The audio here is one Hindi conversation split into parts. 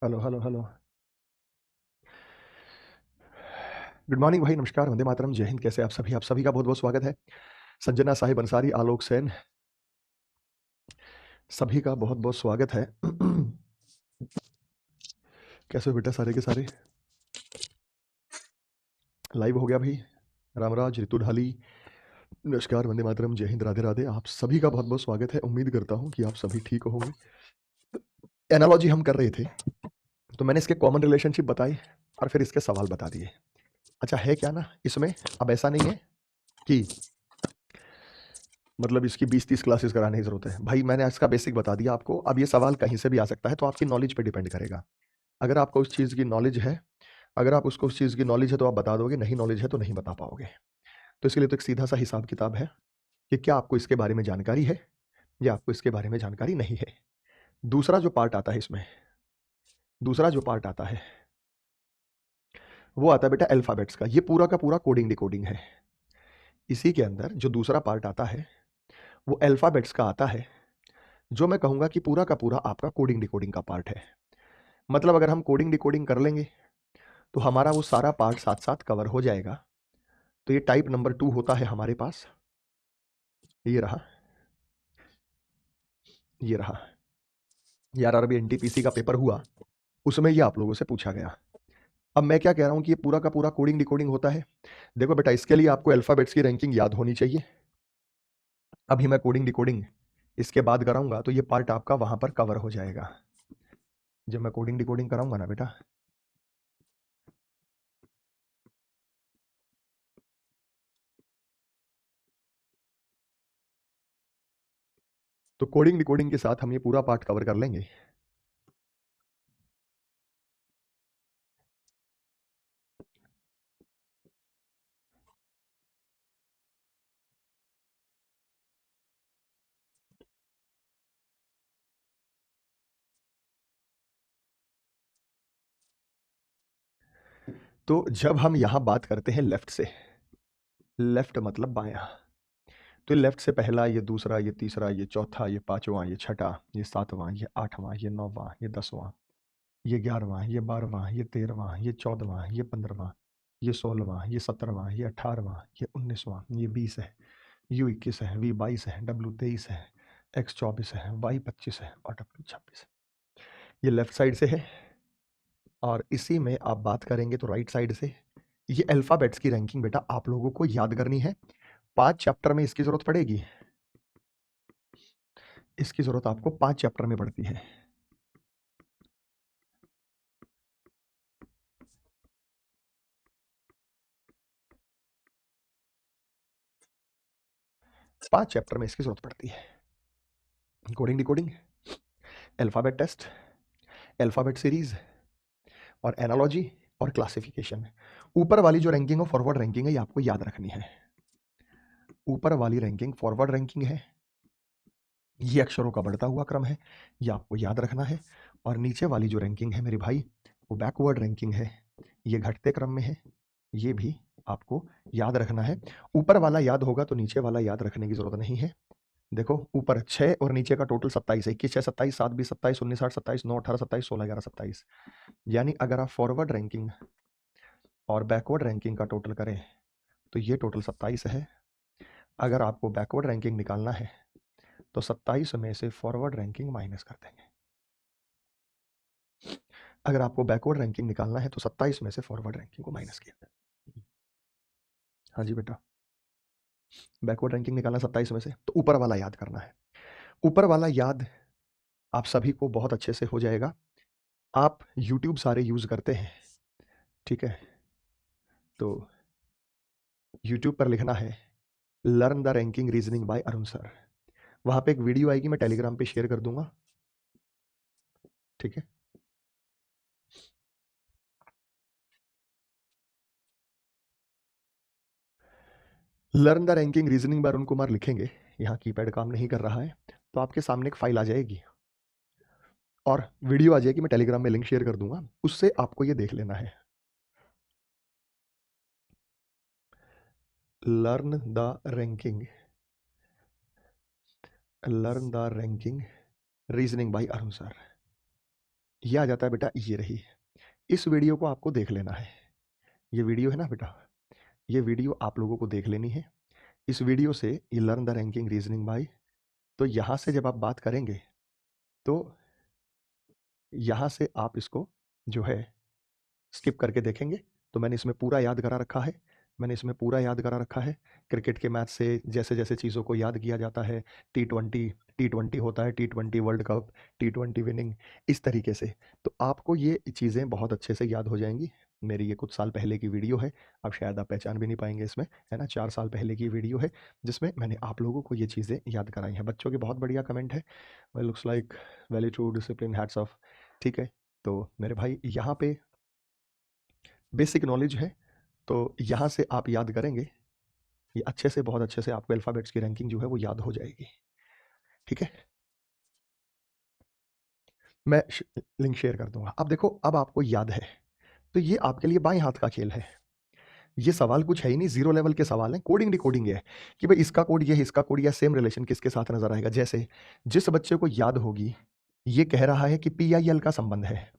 Hello hello hello. Good morning भाई, नमस्कार, वंदे मातरम, जय हिंद। कैसे आप सभी? आप सभी का बहुत बहुत स्वागत है। संजना साहिब अंसारी, आलोक सेन, सभी का बहुत बहुत स्वागत है। कैसे हो बेटा सारे के सारे? लाइव हो गया भाई। रामराज, ऋतु ढाली, नमस्कार, वंदे मातरम, जय हिंद, राधे राधे। आप सभी का बहुत बहुत स्वागत है। उम्मीद करता हूँ कि आप सभी ठीक होंगे। एनालॉजी हम कर रहे थे, तो मैंने इसके कॉमन रिलेशनशिप बताई और फिर इसके सवाल बता दिए। अच्छा है क्या ना इसमें, अब ऐसा नहीं है कि मतलब इसकी 20-30 क्लासेस कराने की ज़रूरत है। भाई मैंने इसका बेसिक बता दिया आपको, अब ये सवाल कहीं से भी आ सकता है, तो आपकी नॉलेज पे डिपेंड करेगा। अगर आपको उस चीज़ की नॉलेज है, अगर आप उसको उस चीज़ की नॉलेज है तो आप बता दोगे, नहीं नॉलेज है तो नहीं बता पाओगे। तो इसके लिए तो एक सीधा-सा हिसाब-किताब है कि क्या आपको इसके बारे में जानकारी है या आपको इसके बारे में जानकारी नहीं है। दूसरा जो पार्ट आता है इसमें, दूसरा जो पार्ट आता है, वो आता है बेटा अल्फ़ाबेट्स का। ये पूरा का पूरा कोडिंग डिकोडिंग है। इसी के अंदर जो दूसरा पार्ट आता है, वो अल्फ़ाबेट्स का आता है, जो मैं कहूँगा कि पूरा का पूरा आपका कोडिंग डिकोडिंग का पार्ट है। मतलब अगर हम कोडिंग डिकोडिंग कर लेंगे, तो हमारा वो सारा पार्ट साथ-साथ कवर हो जाएगा। तो ये टाइप नंबर 2 होता है हमारे पास। ये रहा, ये रहा। ये आरआरबी एनटीपीसी का पेपर हुआ, उसमें ये आप लोगों से पूछा गया। अब मैं क्या कह रहा हूँ कि ये पूरा का पूरा कोडिंग डिकोडिंग होता है। देखो बेटा, इसके लिए आपको अल्फ़ाबेट्स की रैंकिंग याद होनी चाहिए। अभी मैं कोडिंग डिकोडिंग इसके बाद कराऊँगा, तो ये पार्ट आपका वहाँ पर कवर हो जाएगा। जब मैं कोडिंग डिकोडिंग कराऊँगा ना बेटा, तो कोडिंग डिकोडिंग के साथ हम ये पूरा पार्ट कवर कर लेंगे। तो जब हम यहाँ बात करते हैं लेफ्ट से, लेफ्ट मतलब बायाँ, तो लेफ्ट से पहला, ये दूसरा, ये तीसरा, ये चौथा, ये पाँचवाँ, ये छठा, ये सातवाँ, ये आठवाँ, ये नौवाँ, ये 10वाँ, ये 11वाँ, ये 12वाँ, ये 13वाँ, ये 14वाँ, ये 15वाँ, ये 16वाँ, ये 17वाँ, ये 18वाँ, ये 19वाँ, ये 20 है, यू 21 है, वी 22 है, डब्ल्यू 23 है, एक्स 24 है, वाई 25 है और डब्ल्यू 26 है। ये लेफ्ट साइड से है। और इसी में आप बात करेंगे तो राइट साइड से, ये अल्फ़ाबेट्स की रैंकिंग बेटा आप लोगों को याद करनी है। 5 चैप्टर में इसकी ज़रूरत पड़ेगी। इसकी ज़रूरत आपको 5 चैप्टर में पड़ती है। 5 चैप्टर में इसकी ज़रूरत पड़ती है। Coding decoding, alphabet test, alphabet series और एनालॉजी और क्लासिफिकेशन। ऊपर वाली जो रैंकिंग है फॉरवर्ड रैंकिंग है, ये आपको याद रखनी है। ऊपर वाली रैंकिंग फॉरवर्ड रैंकिंग है, ये अक्षरों का बढ़ता हुआ क्रम है, ये आपको याद रखना है। और नीचे वाली जो रैंकिंग है मेरे भाई, वो बैकवर्ड रैंकिंग है, ये घटते क्रम में है, ये भी आपको याद रखना है। ऊपर वाला याद होगा तो नीचे वाला याद रखने की ज़रूरत नहीं है। देखो ऊपर 6 और नीचे का टोटल 27 है। 21 6 27 7 20 27 19 8 27 9 18 27 16 11 27। यानी अगर आप फॉरवर्ड रैंकिंग और बैकवर्ड रैंकिंग का टोटल करें तो ये टोटल 27 है। अगर आपको बैकवर्ड रैंकिंग निकालना है तो 27 में से फॉरवर्ड रैंकिंग माइनस कर देंगे। अगर आपको बैकवर्ड रैंकिंग निकालना है तो 27 में से फॉरवर्ड रैंकिंग को माइनस किया। हाँ जी बेटा, बैकवर्ड रैंकिंग निकालना 27 में से, तो ऊपर वाला याद करना है। ऊपर वाला याद आप सभी को बहुत अच्छे से हो जाएगा। आप यूट्यूब सारे यूज़ करते हैं, ठीक है? तो यूट्यूब पर लिखना है learn the ranking reasoning bye Arun sir. वहाँ पे एक वीडियो आएगी, मैं टेलीग्राम पे शेयर कर दूंगा, ठीक है? Learn the ranking reasoning bye Arun Kumar लिखेंगे, यहाँ कीपैड काम नहीं कर रहा है, तो आपके सामने एक फाइल आ जाएगी और वीडियो आ जाएगी, मैं टेलीग्राम में लिंक शेयर कर दूंगा, उससे आपको ये देख लेना है। Learn the ranking, learn the ranking reasoning bye Arun sir. ये आ जाता है बेटा, ये रही। इस वीडियो को आपको देख लेना है। ये वीडियो है ना बेटा, ये वीडियो आप लोगों को देख लेनी है। इस वीडियो से ये learn the ranking reasoning bye, तो यहाँ से जब आप बात करेंगे तो यहाँ से आप इसको जो है स्किप करके देखेंगे। तो मैंने इसमें पूरा याद करा रखा है, मैंने इसमें पूरा याद करा रखा है। क्रिकेट के मैच से जैसे जैसे चीज़ों को याद किया जाता है, टी20 होता है, टी20 वर्ल्ड कप, टी20 विनिंग, इस तरीके से। तो आपको ये चीज़ें बहुत अच्छे से याद हो जाएंगी। मेरी ये कुछ साल पहले की वीडियो है, अब शायद आप पहचान भी नहीं पाएंगे इसमें, है ना। 4 साल पहले की वीडियो है जिसमें मैंने आप लोगों को ये चीज़ें याद कराई हैं। बच्चों के बहुत बढ़िया कमेंट है, looks like very true, discipline, hats off. ठीक है, तो मेरे भाई यहाँ पे बेसिक नॉलेज है, तो यहाँ से आप याद करेंगे, ये अच्छे से, बहुत अच्छे से आपको अल्फ़ाबेट्स की रैंकिंग जो है वो याद हो जाएगी। ठीक है, मैं लिंक शेयर कर दूंगा। अब देखो, अब आपको याद है, तो ये आपके लिए बाएं हाथ का खेल है। ये सवाल कुछ है ही नहीं, जीरो लेवल के सवाल हैं, कोडिंग डिकोडिंग है कि भाई इसका कोड ये है, इसका कोड या सेम रिलेशन किसके साथ नजर आएगा। जैसे जिस बच्चे को याद होगी, ये कह रहा है कि PIL का संबंध है,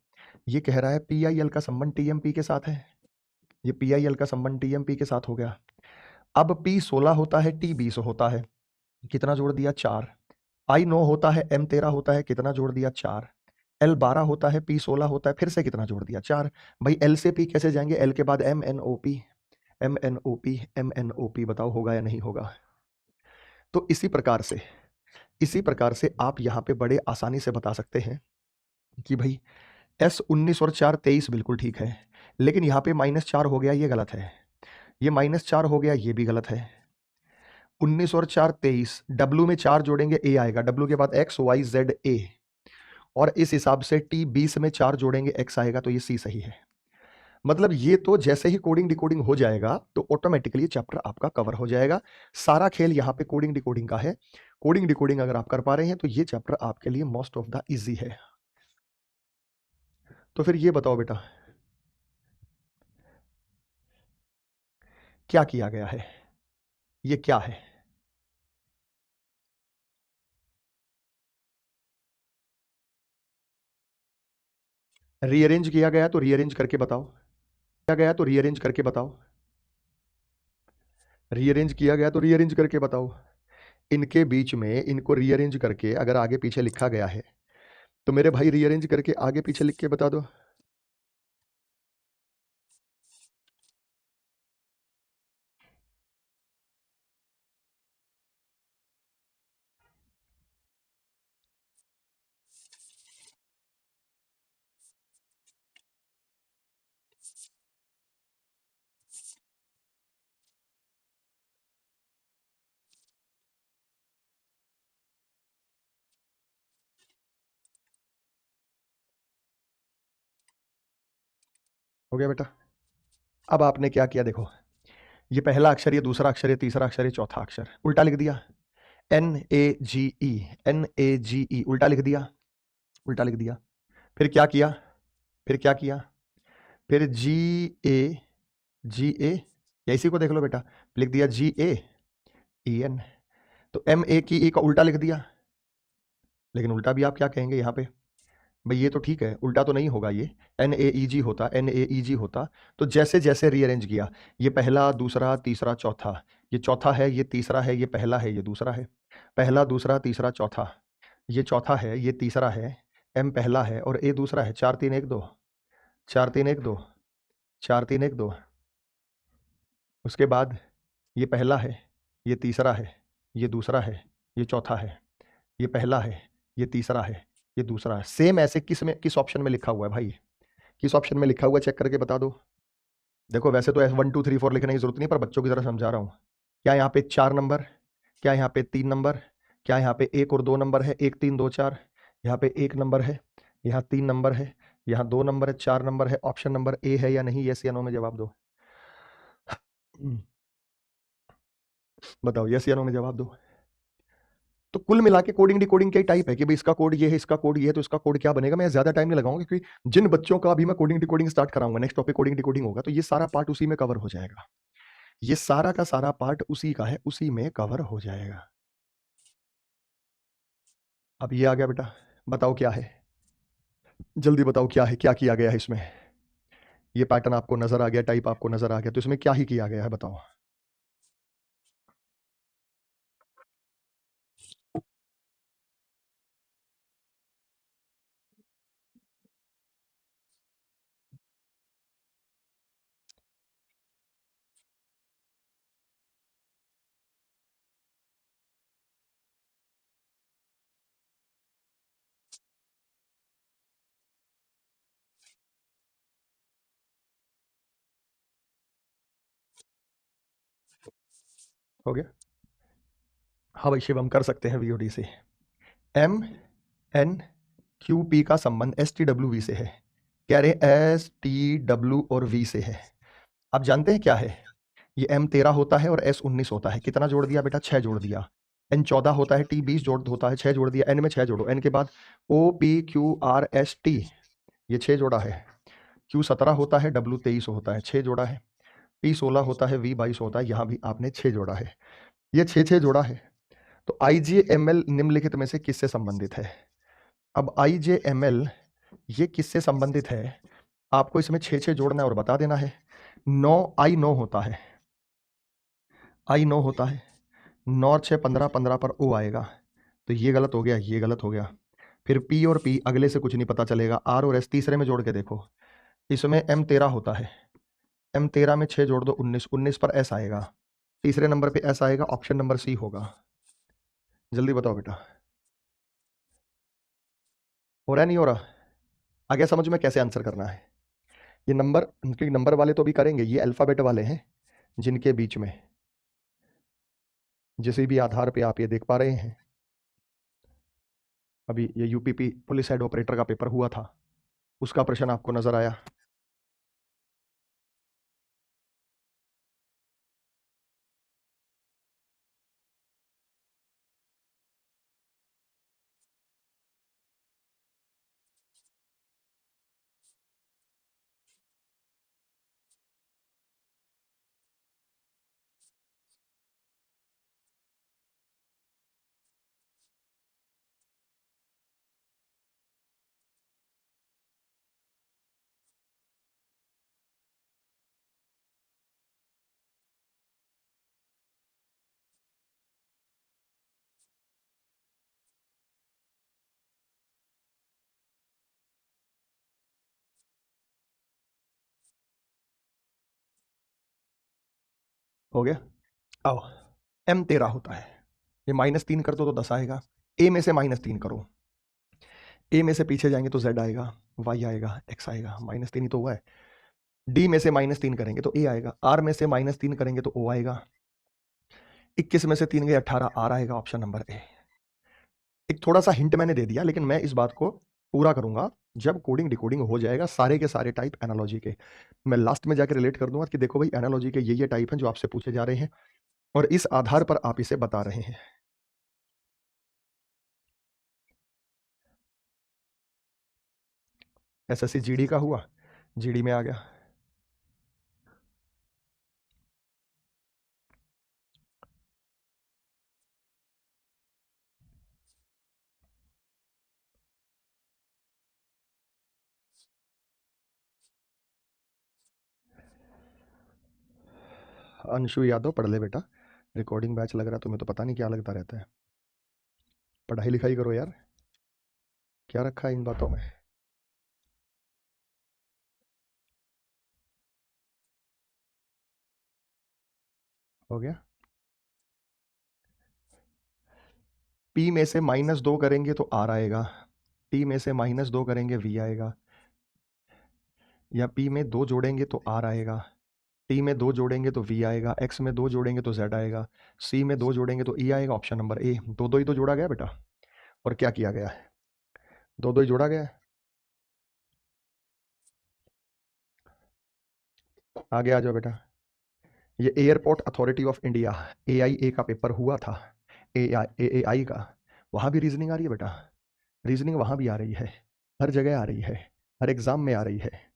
ये कह रहा है PIL का संबंध TMP के साथ है, ये PIL का संबंध TMP के साथ हो गया। अब P16 होता है, T20 होता है, कितना जोड़ दिया, 4। I9 होता है, M13 होता है, कितना जोड़ दिया, 4। L12 होता है, P16 होता है, फिर से कितना जोड़ दिया, 4। भाई L से P कैसे जाएंगे, L के बाद MNOP, MNOP, MNOP, बताओ होगा या नहीं होगा। तो इसी प्रकार से आप यहाँ पे बड़े आसानी से बता सकते हैं कि भाई S19 और 4 23 बिल्कुल ठीक है, लेकिन यहाँ पे -4 हो गया, ये गलत है। ये -4 हो गया, ये भी गलत है। 19 और 4 23, W में 4 जोड़ेंगे A आएगा, W के बाद X Y Z A, और इस हिसाब से T20 में 4 जोड़ेंगे X आएगा, तो ये C सही है। मतलब ये तो जैसे ही कोडिंग डिकोडिंग हो जाएगा तो ऑटोमेटिकली चैप्टर आपका कवर हो जाएगा। सारा खेल यहाँ पे कोडिंग डिकोडिंग का है। कोडिंग डिकोडिंग अगर आप कर पा रहे हैं तो ये चैप्टर आपके लिए मोस्ट ऑफ द इजी है। तो फिर ये बताओ बेटा, क्या किया गया है, ये क्या है। रीअरेंज किया गया तो रीअरेंज करके बताओ, किया गया तो रीअरेंज करके बताओ, रीअरेंज किया गया तो रीअरेंज करके बताओ। इनके बीच में इनको रीअरेंज करके अगर आगे पीछे लिखा गया है तो मेरे भाई रीअरेंज करके आगे पीछे लिख के बता दो। हो गया बेटा। अब आपने क्या किया, देखो, ये पहला अक्षर, ये दूसरा अक्षर, ये तीसरा अक्षर, ये चौथा अक्षर, उल्टा लिख दिया। NAGE, NAGE उल्टा लिख दिया, उल्टा लिख दिया। फिर क्या किया, फिर क्या किया, फिर GA या इसी को देख लो बेटा, लिख दिया GAEN। तो MA की E का उल्टा लिख दिया, लेकिन उल्टा भी आप क्या कहेंगे यहाँ पे, भाई ये तो ठीक है, उल्टा तो नहीं होगा, ये NAEG होता, NAEG होता। तो जैसे जैसे रीअरेंज किया, ये पहला दूसरा तीसरा चौथा, ये चौथा है, ये तीसरा है, ये पहला है, ये दूसरा है, पहला दूसरा तीसरा चौथा, ये चौथा है, ये तीसरा है, M पहला है और A दूसरा है, 4 3 1 2, 4 3 1 2, 4 3 1 2। उसके बाद ये पहला है, ये तीसरा है, ये दूसरा है, ये चौथा है, ये पहला है, ये तीसरा है, ये दूसरा है। सेम ऐसे किस में, किस ऑप्शन में लिखा हुआ है भाई, किस ऑप्शन में लिखा हुआ है, चेक करके बता दो। देखो वैसे तो 1 2 3 4 लिखने की जरूरत नहीं, पर बच्चों की तरह समझा रहा हूँ। क्या यहाँ पे 4 नंबर, क्या यहाँ पे 3 नंबर, क्या यहाँ पे 1 और 2 नंबर है, 1 3 2 4, यहाँ पे 1 नंबर है, यहाँ 3 नंबर है, यहाँ 2 नंबर है, 4 नंबर है। ऑप्शन नंबर ए है या नहीं, यस या नो में जवाब दो। बताओ, यस या नो में जवाब दो। तो कुल मिला के कोडिंग डिकोडिंग क्या टाइप है कि भाई इसका कोड ये है, इसका कोड ये है, तो इसका कोड क्या बनेगा। मैं ज्यादा टाइम नहीं लगाऊंगा क्योंकि जिन बच्चों का अभी मैं कोडिंग डिकोडिंग स्टार्ट कराऊंगा, नेक्स्ट टॉपिक कोडिंग डिकोडिंग होगा, तो ये सारा पार्ट उसी में कवर हो जाएगा। ये सारा का सारा पार्ट उसी का है, उसी में कवर हो जाएगा। अब ये आ गया बेटा, बताओ क्या है। जल्दी बताओ क्या है, क्या किया गया है इसमें। ये पैटर्न आपको नजर आ गया, टाइप आपको नजर आ गया, तो इसमें क्या ही किया गया है बताओ। हो गया। हाँ भाई शिव, हम कर सकते हैं वीओडी से। एम एन क्यू पी का संबंध एस टी डब्ल्यू वी से है। कह रहे एस टी डब्ल्यू और वी से है। आप जानते हैं क्या है, ये एम 13 होता है और एस 19 होता है। कितना जोड़ दिया बेटा, 6 जोड़ दिया। एन 14 होता है, टी 20 जोड़ होता है, 6 जोड़ दिया। एन में 6 जोड़ो, एन के बाद O P Q R S T, ये 6 जोड़ा है। क्यू 17 होता है, डब्ल्यू 23 होता है, 6 जोड़ा है। पी 16 होता है, वी 22 होता है, यहाँ भी आपने 6 जोड़ा है। ये 6 जोड़ा है। तो आई जे एम एल निम्नलिखित में से किससे संबंधित है। अब आई जे एम एल ये किससे संबंधित है, आपको इसमें 6 जोड़ना है और बता देना है। 9 आई 9 होता है, आई 9 होता है। 9 और 6 15, 15 पर ओ आएगा, तो ये गलत हो गया, ये गलत हो गया। फिर पी और पी अगले से कुछ नहीं पता चलेगा। आर और एस तीसरे में जोड़ के देखो, इसमें एम 13 होता है। एम 13 में 6 जोड़ दो, 19, 19 पर एस आएगा। तीसरे नंबर पे एस आएगा, ऑप्शन नंबर सी होगा। जल्दी बताओ बेटा, हो रहा है नहीं हो रहा। आगे समझ में कैसे आंसर करना है। ये नंबर, क्योंकि नंबर वाले तो भी करेंगे, ये अल्फाबेट वाले हैं जिनके बीच में जिस भी आधार पे आप ये देख पा रहे हैं। अभी ये यूपीपी पुलिस हेड ऑपरेटर का पेपर हुआ था, उसका प्रश्न आपको नजर आया। हो गया। आओ, एम 13 होता है, ये -3 कर दो तो 10 आएगा। ए में से -3 करो, ए में से पीछे जाएंगे तो जेड आएगा, वाई आएगा, एक्स आएगा, -3 ही तो हुआ है। डी में से -3 करेंगे तो ए आएगा, आर में से -3 करेंगे तो ओ आएगा, 21 में से 3 गए 18, आर आएगा, ऑप्शन नंबर ए। एक थोड़ा सा हिंट मैंने दे दिया, लेकिन मैं इस बात को पूरा करूंगा जब कोडिंग डिकोडिंग हो जाएगा सारे के सारे टाइप एनालॉजी के। मैं लास्ट में जाकर रिलेट कर दूंगा कि देखो भाई एनालॉजी के ये टाइप हैं जो आपसे पूछे जा रहे हैं और इस आधार पर आप इसे बता रहे हैं। एसएससी जीडी का हुआ, जीडी में आ गया। अंशु यादव पढ़ ले बेटा, रिकॉर्डिंग बैच लग रहा है तुम्हें तो पता नहीं क्या लगता रहता है। पढ़ाई लिखाई करो यार, क्या रखा है इन बातों में। हो गया। पी में से -2 करेंगे तो आर आएगा, टी में से -2 करेंगे वी आएगा, या पी में 2 जोड़ेंगे तो आर आएगा, टी में 2 जोड़ेंगे तो वी आएगा, एक्स में 2 जोड़ेंगे तो जेड आएगा, सी में 2 जोड़ेंगे तो ई आएगा, ऑप्शन नंबर ए। दो दो ही तो जोड़ा गया बेटा, और क्या किया गया है, दो दो ही जोड़ा गया है। आगे आ जाओ बेटा। ये airport authority of India AIA का पेपर हुआ था, AAI का, वहाँ भी रीजनिंग आ रही है बेटा, रीजनिंग वहाँ भी आ रही है, हर जगह आ रही है, हर एग्जाम में आ रही है।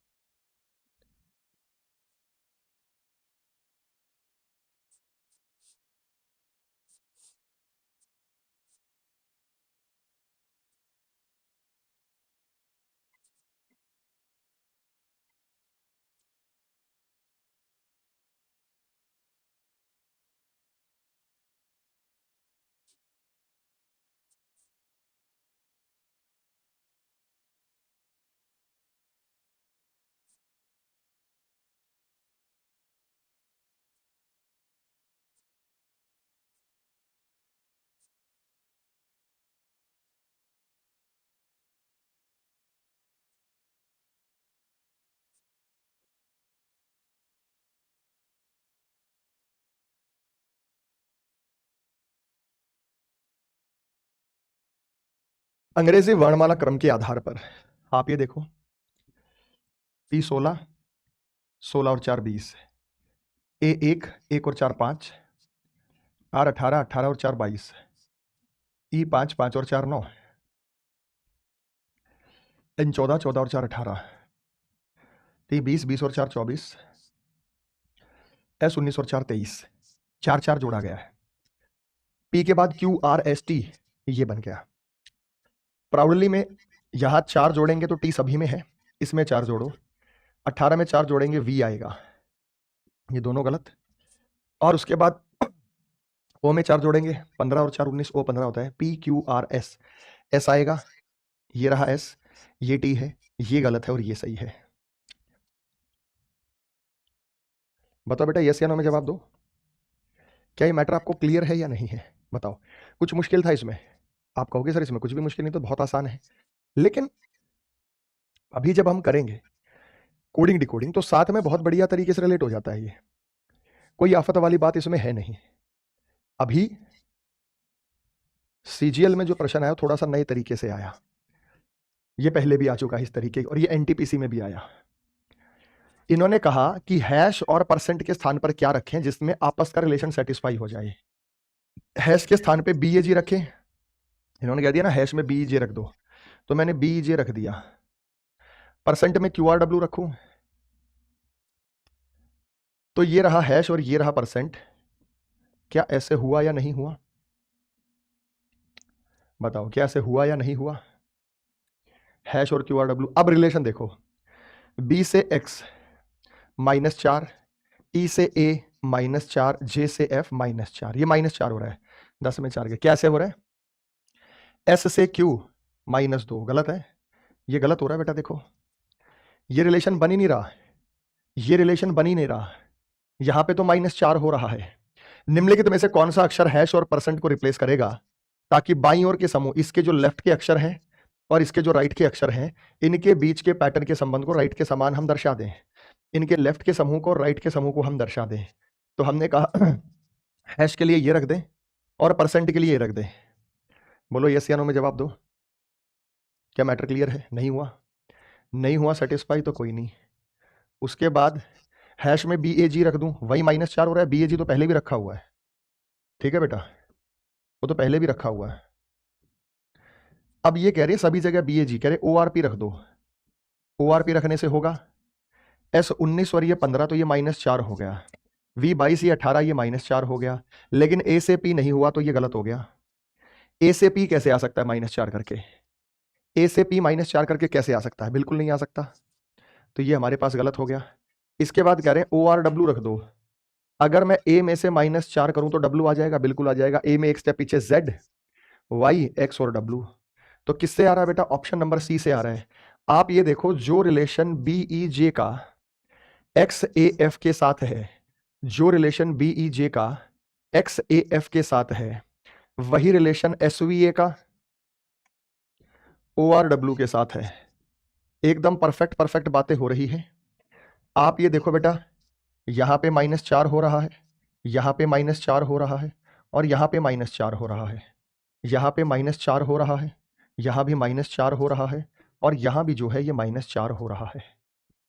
अंग्रेजी वर्णमाला क्रम के आधार पर आप ये देखो, P16, 16 और 4 20, A1, 1 और 4 5, R18, 18 और 4 22, E5, 5 और 4 9, N14, 14 और 4 18, T20, 20 और 4 24, S19 और 4 23, 4 4 जोड़ा गया है। P के बाद QRST ये बन गया। प्राउडली में यहां 4 जोड़ेंगे तो T सभी में है, इसमें 4 जोड़ो, 18 में 4 जोड़ेंगे V आएगा, ये दोनों गलत। और उसके बाद O में 4 जोड़ेंगे, 15 और 4 19, O 15 होता है, PQRS, S आएगा, ये रहा S, ये T है, ये गलत है और ये सही है। बताओ बेटा यस या नो में जवाब दो। क्या ये मैटर आपको क्लियर है या नहीं है? बताओ। कुछ मुश्किल था इसमें? आप कहोगे सर इसमें कुछ भी मुश्किल नहीं, तो बहुत आसान है। लेकिन अभी जब हम करेंगे कोडिंग डिकोडिंग तो साथ में बहुत बढ़िया तरीके से रिलेट हो जाता है। ये कोई आफत वाली बात इसमें है नहीं। अभी सीजीएल में जो प्रश्न आया थोड़ा सा नए तरीके से आया, ये पहले भी आ चुका है इस तरीके, और ये एनटीपीसी में भी आया। इन्होंने कहा कि हैश और परसेंट के स्थान पर क्या रखें जिसमें आपस का रिलेशन सेटिस्फाई हो जाए। हैश के स्थान पे बीएजी रखें, इन्होंने कह दिया ना हैश में बीईजे रख दो, तो मैंने बीईजे रख दिया। परसेंट में क्यूआरडब्ल्यू रखूं, तो ये रहा हैश और ये रहा परसेंट। क्या ऐसे हुआ या नहीं हुआ? बताओ क्या ऐसे हुआ या नहीं हुआ? हैश और क्यूआरडब्ल्यू। अब रिलेशन देखो, बी से एक्स -4, ई से ए -4, जे से एफ -4, ये -4 हो रहा है, 10 में 4 के। कैसे हो रहा है? एस से क्यू -2, गलत है, ये गलत हो रहा है बेटा। देखो ये रिलेशन बन ही नहीं रहा, ये रिलेशन बन ही नहीं रहा, यहां पे तो -4 हो रहा है। निम्नलिखित में से कौन सा अक्षर हैश और परसेंट को रिप्लेस करेगा ताकि बाईं ओर के समूह, इसके जो लेफ्ट के अक्षर हैं और इसके जो राइट के अक्षर हैं, इनके बीच के पैटर्न के संबंध को राइट के समान हम दर्शा दें, इनके लेफ्ट के समूह को और राइट के समूह को हम दर्शा दें। तो हमने कहा हैश के लिए ये रख दें और परसेंट के लिए ये रख दें। बोलो यस या नो में जवाब दो। क्या मैटर क्लियर है? नहीं हुआ? नहीं हुआ सेटिस्फाई तो कोई नहीं। उसके बाद हैश में BAG रख दूं, वही -4 हो रहा है, BAG तो पहले भी रखा हुआ है, ठीक है बेटा, वो तो पहले भी रखा हुआ है। अब ये कह रही है सभी जगह BAG, कह रहे ORP रख दो। ORP रखने से होगा S19 और ये 15 तो ये -4 हो गया, V22 ये 18 ये -4 हो गया, लेकिन A से P नहीं हुआ तो ये गलत हो गया। A से P कैसे आ सकता है -4 करके? A से P -4 करके कैसे आ सकता है? बिल्कुल नहीं आ सकता, तो ये हमारे पास गलत हो गया। इसके बाद कह रहे हैं ORW रख दो। अगर मैं A में से -4 करूं तो W आ जाएगा, बिल्कुल आ जाएगा। A में एक स्टेप पीछे Z, Y, X और W, तो किससे आ रहा है बेटा? ऑप्शन नंबर सी से आ रहा है। आप ये देखो जो रिलेशन BEJ का XAF के साथ है, जो रिलेशन BEJ का XAF के साथ है, वही रिलेशन SVA का ORW के साथ है। एकदम परफेक्ट बातें हो रही है। आप ये देखो बेटा, यहां पे -4 हो रहा है, यहां पे -4 हो रहा है और यहां पे -4 हो रहा है, यहां पे -4 हो रहा है, यहां भी -4 हो रहा है और यहां भी जो है ये -4 हो रहा है।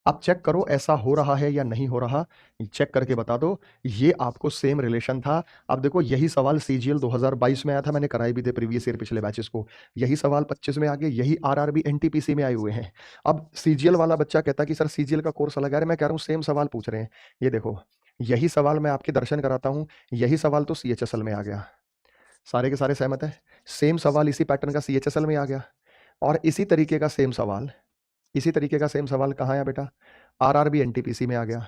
आप चेक करो ऐसा हो रहा है या नहीं हो रहा, चेक करके बता दो। ये आपको सेम रिलेशन था। अब देखो यही सवाल सीजीएल 2022 में आया था, मैंने कराए भी थे प्रीवियस ईयर पिछले बैचेस को। यही सवाल 25 में आ गए, यही आरआरबी एनटीपीसी में आए हुए हैं। अब सीजीएल वाला बच्चा कहता कि सर सीजीएल का कोर्स अलग है, मैं कह रहा हूँ सेम सवाल पूछ रहे हैं। ये देखो यही सवाल मैं आपके दर्शन कराता हूँ, यही सवाल तो सीएचएसएल में आ गया। सारे के सारे सहमत है? सेम सवाल इसी पैटर्न का सीएचएसएल में आ गया और इसी तरीके का सेम सवाल, इसी तरीके का सेम सवाल कहाँ है बेटा? आरआरबी एनटीपीसी में आ गया।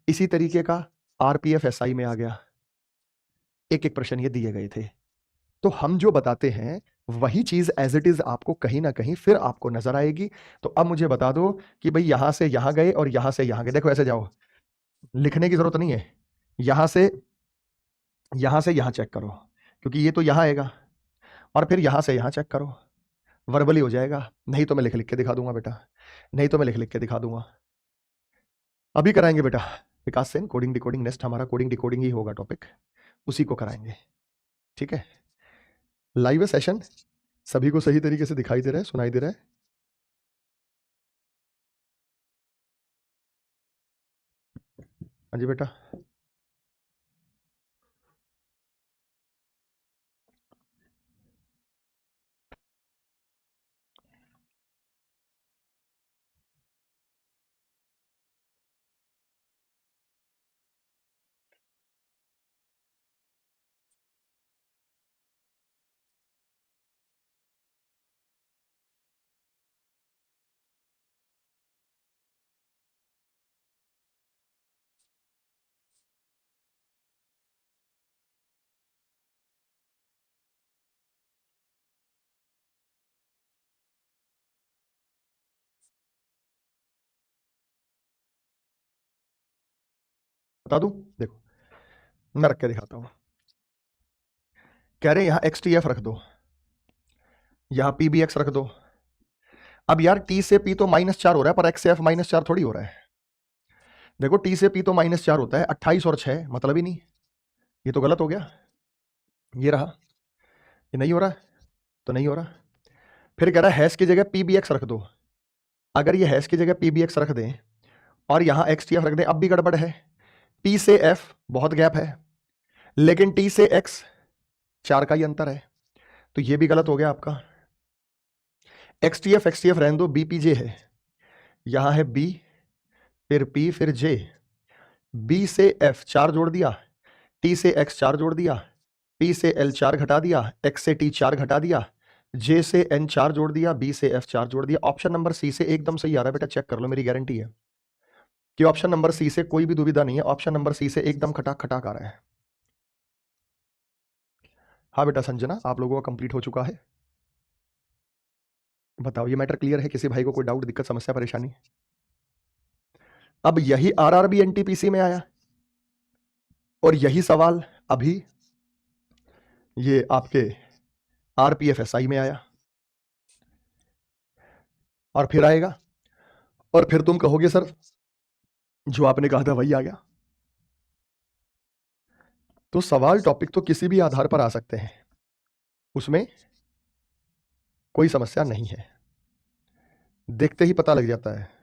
इसी तरीके का आरपीएफ एसआई में आ गया। एक एक प्रश्न ये दिए गए थे। तो हम जो बताते हैं वही चीज एज इट इज आपको कहीं ना कहीं फिर आपको नजर आएगी। तो अब मुझे बता दो कि भाई यहां से यहां गए और यहां से यहां गए। देखो ऐसे जाओ, लिखने की जरूरत नहीं है, यहां से यहां चेक करो, क्योंकि ये तो यहां आएगा, और फिर यहां से यहां चेक करो, वर्बली हो जाएगा। नहीं तो मैं लिख लिख के दिखा दूंगा बेटा, नहीं तो मैं लिख लिख के दिखा दूंगा। अभी कराएंगे बेटा विकास सेन कोडिंग डिकोडिंग, नेक्स्ट हमारा कोडिंग डिकोडिंग ही होगा टॉपिक, उसी को कराएंगे, ठीक है। लाइव सेशन सभी को सही तरीके से दिखाई दे रहा है, सुनाई दे रहा है? हाँ जी बेटा। बता दूं? देखो, मैं रख के दिखाता हूँ। कह रहे हैं यहाँ एक्स टी एफ रख दो, यहाँ पी बी एक्स रख दो। अब यार टी से पी तो -4 हो रहा है, पर एक्स से एफ -4 थोड़ी हो रहा है। देखो टी से पी तो -4 होता है, 28 और 6 मतलब ही नहीं। ये तो गलत हो गया। ये रहा, ये नहीं हो रहा है, तो नहीं हो रहा। फिर कह रहा है हैश की जगह पी बी एक्स रख दो। अगर ये हैश की जगह पी बी एक्स रख दें और यहाँ एक्स टी एफ रख दें, अब भी गड़बड़ है। पी से एफ बहुत गैप है, लेकिन टी से एक्स 4 का ही अंतर है, तो ये भी गलत हो गया आपका। एक्स टी एफ रहने दो, बी पी जे है। यहां है बी, फिर पी, फिर जे। बी से एफ 4 जोड़ दिया, टी से एक्स 4 जोड़ दिया, पी से एल 4 घटा दिया, एक्स से टी 4 घटा दिया, जे से एन 4 जोड़ दिया, बी से एफ 4 जोड़ दिया। ऑप्शन नंबर सी से एकदम सही आ रहा है बेटा, चेक कर लो, मेरी गारंटी है कि ऑप्शन नंबर सी से कोई भी दुविधा नहीं है। ऑप्शन नंबर सी से एकदम खटाक खटाक आ रहा है। हाँ बेटा संजना, आप लोगों का कंप्लीट हो चुका है। बताओ, ये मैटर क्लियर है? किसी भाई को कोई डाउट, दिक्कत, समस्या, परेशानी? अब यही आरआरबी एनटीपीसी में आया और यही सवाल अभी ये आपके आरपीएफएसआई में आया और फिर आएगा, और फिर तुम कहोगे सर जो आपने कहा था वही आ गया। तो सवाल टॉपिक तो किसी भी आधार पर आ सकते हैं, उसमें कोई समस्या नहीं है, देखते ही पता लग जाता है।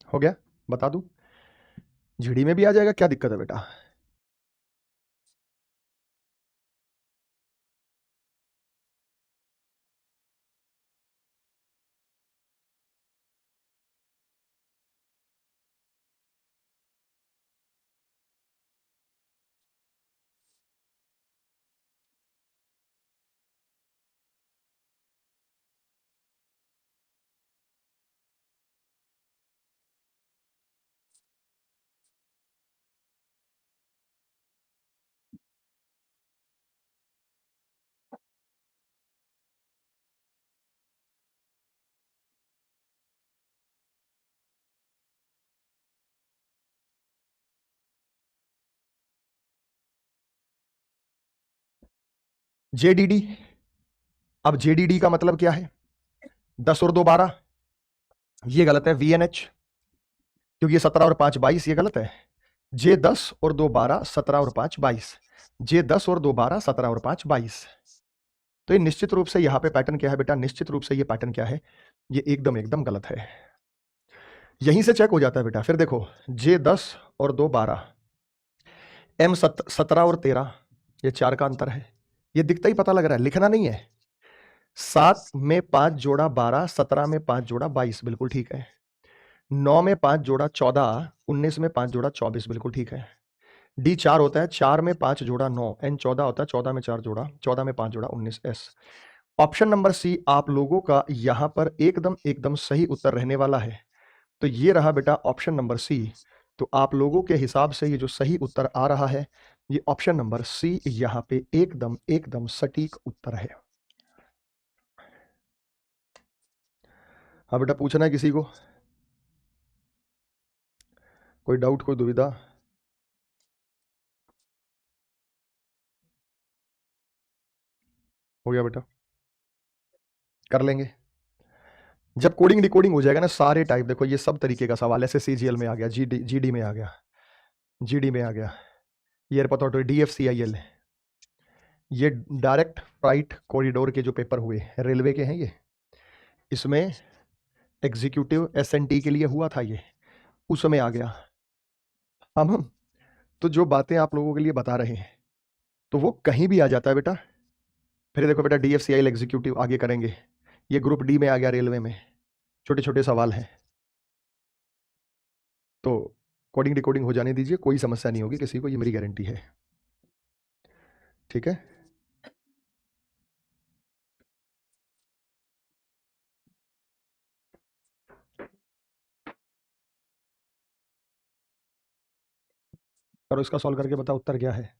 हो गया? बता दूं, झिड़ी में भी आ जाएगा, क्या दिक्कत है बेटा? जेडीडी, अब जेडीडी का मतलब क्या है? 10 और 2 12, ये गलत है। वीएनएच, क्योंकि ये 17 और 5 22, ये गलत है। जे 10 और 2 12, 17 और 5 22, जे 10 और 2 12, 17 और 5 22। तो ये निश्चित रूप से यहाँ पे पैटर्न क्या है बेटा? निश्चित रूप से ये पैटर्न क्या है? ये एकदम एकदम गलत है। यहीं से चेक हो जाता है बेटा। फिर देखो, जे 10 और 2 12, एम 17 और 13, ये 4 का अंतर है। ये दिखता ही पता लग रहा है, लिखना नहीं है। 7 में 5 जोड़ा 12, 17 में 5 जोड़ा 22, बिल्कुल ठीक है। 9 में 5 जोड़ा 14, 19 में 5 जोड़ा 24, बिल्कुल ठीक है। डी 4 होता है, 4 में 5 जोड़ा 9, एन 14 होता है, 14 में 4 जोड़ा, 14 में 5 जोड़ा 19, एस। ऑप्शन नंबर सी आप लोगों का यहां पर एकदम एकदम सही उत्तर रहने वाला है। तो ये रहा बेटा ऑप्शन नंबर सी। तो आप लोगों के हिसाब से ये जो सही उत्तर आ रहा है, ये ऑप्शन नंबर सी यहां पे एकदम एकदम सटीक उत्तर है। हाँ बेटा, पूछना है किसी को? कोई डाउट, कोई दुविधा? हो गया बेटा, कर लेंगे। जब कोडिंग डिकोडिंग हो जाएगा ना सारे टाइप, देखो ये सब तरीके का सवाल, ऐसे सीजीएल में आ गया, जीडी में आ गया, जीडी में आ गया, ये पता हो DFCIL, ये डायरेक्ट फ्लाइट कॉरिडोर के जो पेपर हुए रेलवे के हैं ये, इसमें एग्जीक्यूटिव SNT के लिए हुआ था ये, उसमें आ गया। हम तो जो बातें आप लोगों के लिए बता रहे हैं तो वो कहीं भी आ जाता है बेटा। फिर देखो बेटा DFCIL एग्जीक्यूटिव आगे करेंगे, ये ग्रुप डी में आ गया, रेलवे में छोटे छोटे सवाल हैं, तो कोडिंग डिकोडिंग हो जाने दीजिए, कोई समस्या नहीं होगी किसी को, ये मेरी गारंटी है, ठीक है। और इसका सॉल्व करके बताओ उत्तर क्या है।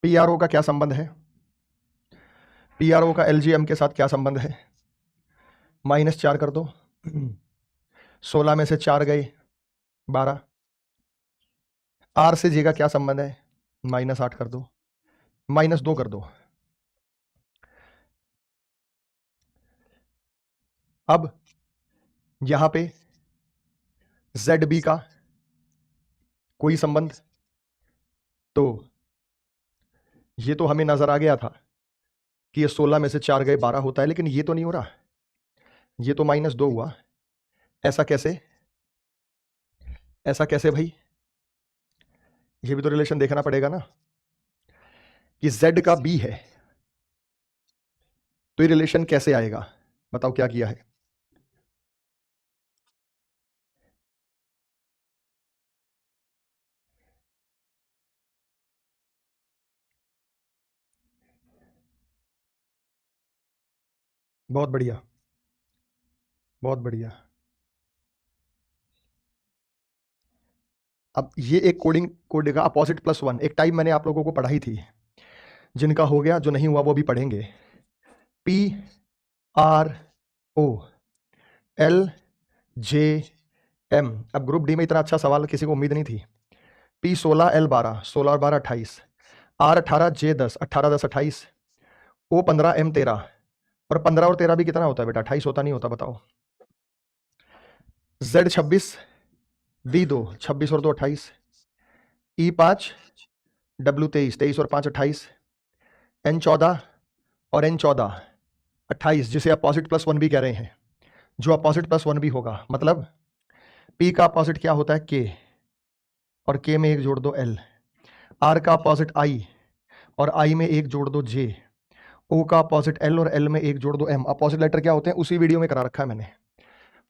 PRO का क्या संबंध है, PRO का LGM के साथ क्या संबंध है, -4 कर दो, 16 में से 4 गए 12, R से J का क्या संबंध है, -8 कर दो, -2 कर दो। अब यहां पे ZB का कोई संबंध, तो ये तो हमें नजर आ गया था कि ये 16 में से 4 गए 12 होता है, लेकिन ये तो नहीं हो रहा, ये तो -2 हुआ, ऐसा कैसे, ऐसा कैसे भाई, ये भी तो रिलेशन देखना पड़ेगा ना कि Z का B है, तो ये रिलेशन कैसे आएगा, बताओ क्या किया है। बहुत बढ़िया, बहुत बढ़िया। अब ये एक कोड का अपोजिट +1 एक टाइप मैंने आप लोगों को पढ़ाई थी, जिनका हो गया, जो नहीं हुआ वो भी पढ़ेंगे। PRO LJM, अब ग्रुप डी में इतना अच्छा सवाल किसी को उम्मीद नहीं थी। P16 L12, 16 और 12 28, R18 J10, 18 10 28, O15 M13, और 15 और 13 भी कितना होता है बेटा, 28 होता नहीं होता, बताओ। Z26 B2, 26 और 2 28, E5 W23, 23 और 5 28, N14 और N14 28, जिसे अपोजिट +1 भी कह रहे हैं, जो अपोजिट +1 भी होगा, मतलब P का अपोजिट क्या होता है, K, और K में एक जोड़ दो L, R का अपोजिट I, और I में एक जोड़ दो J, O का अपोजिट L, और L में एक जोड़ दो M। अपोजिट लेटर क्या होते हैं उसी वीडियो में करा रखा है मैंने।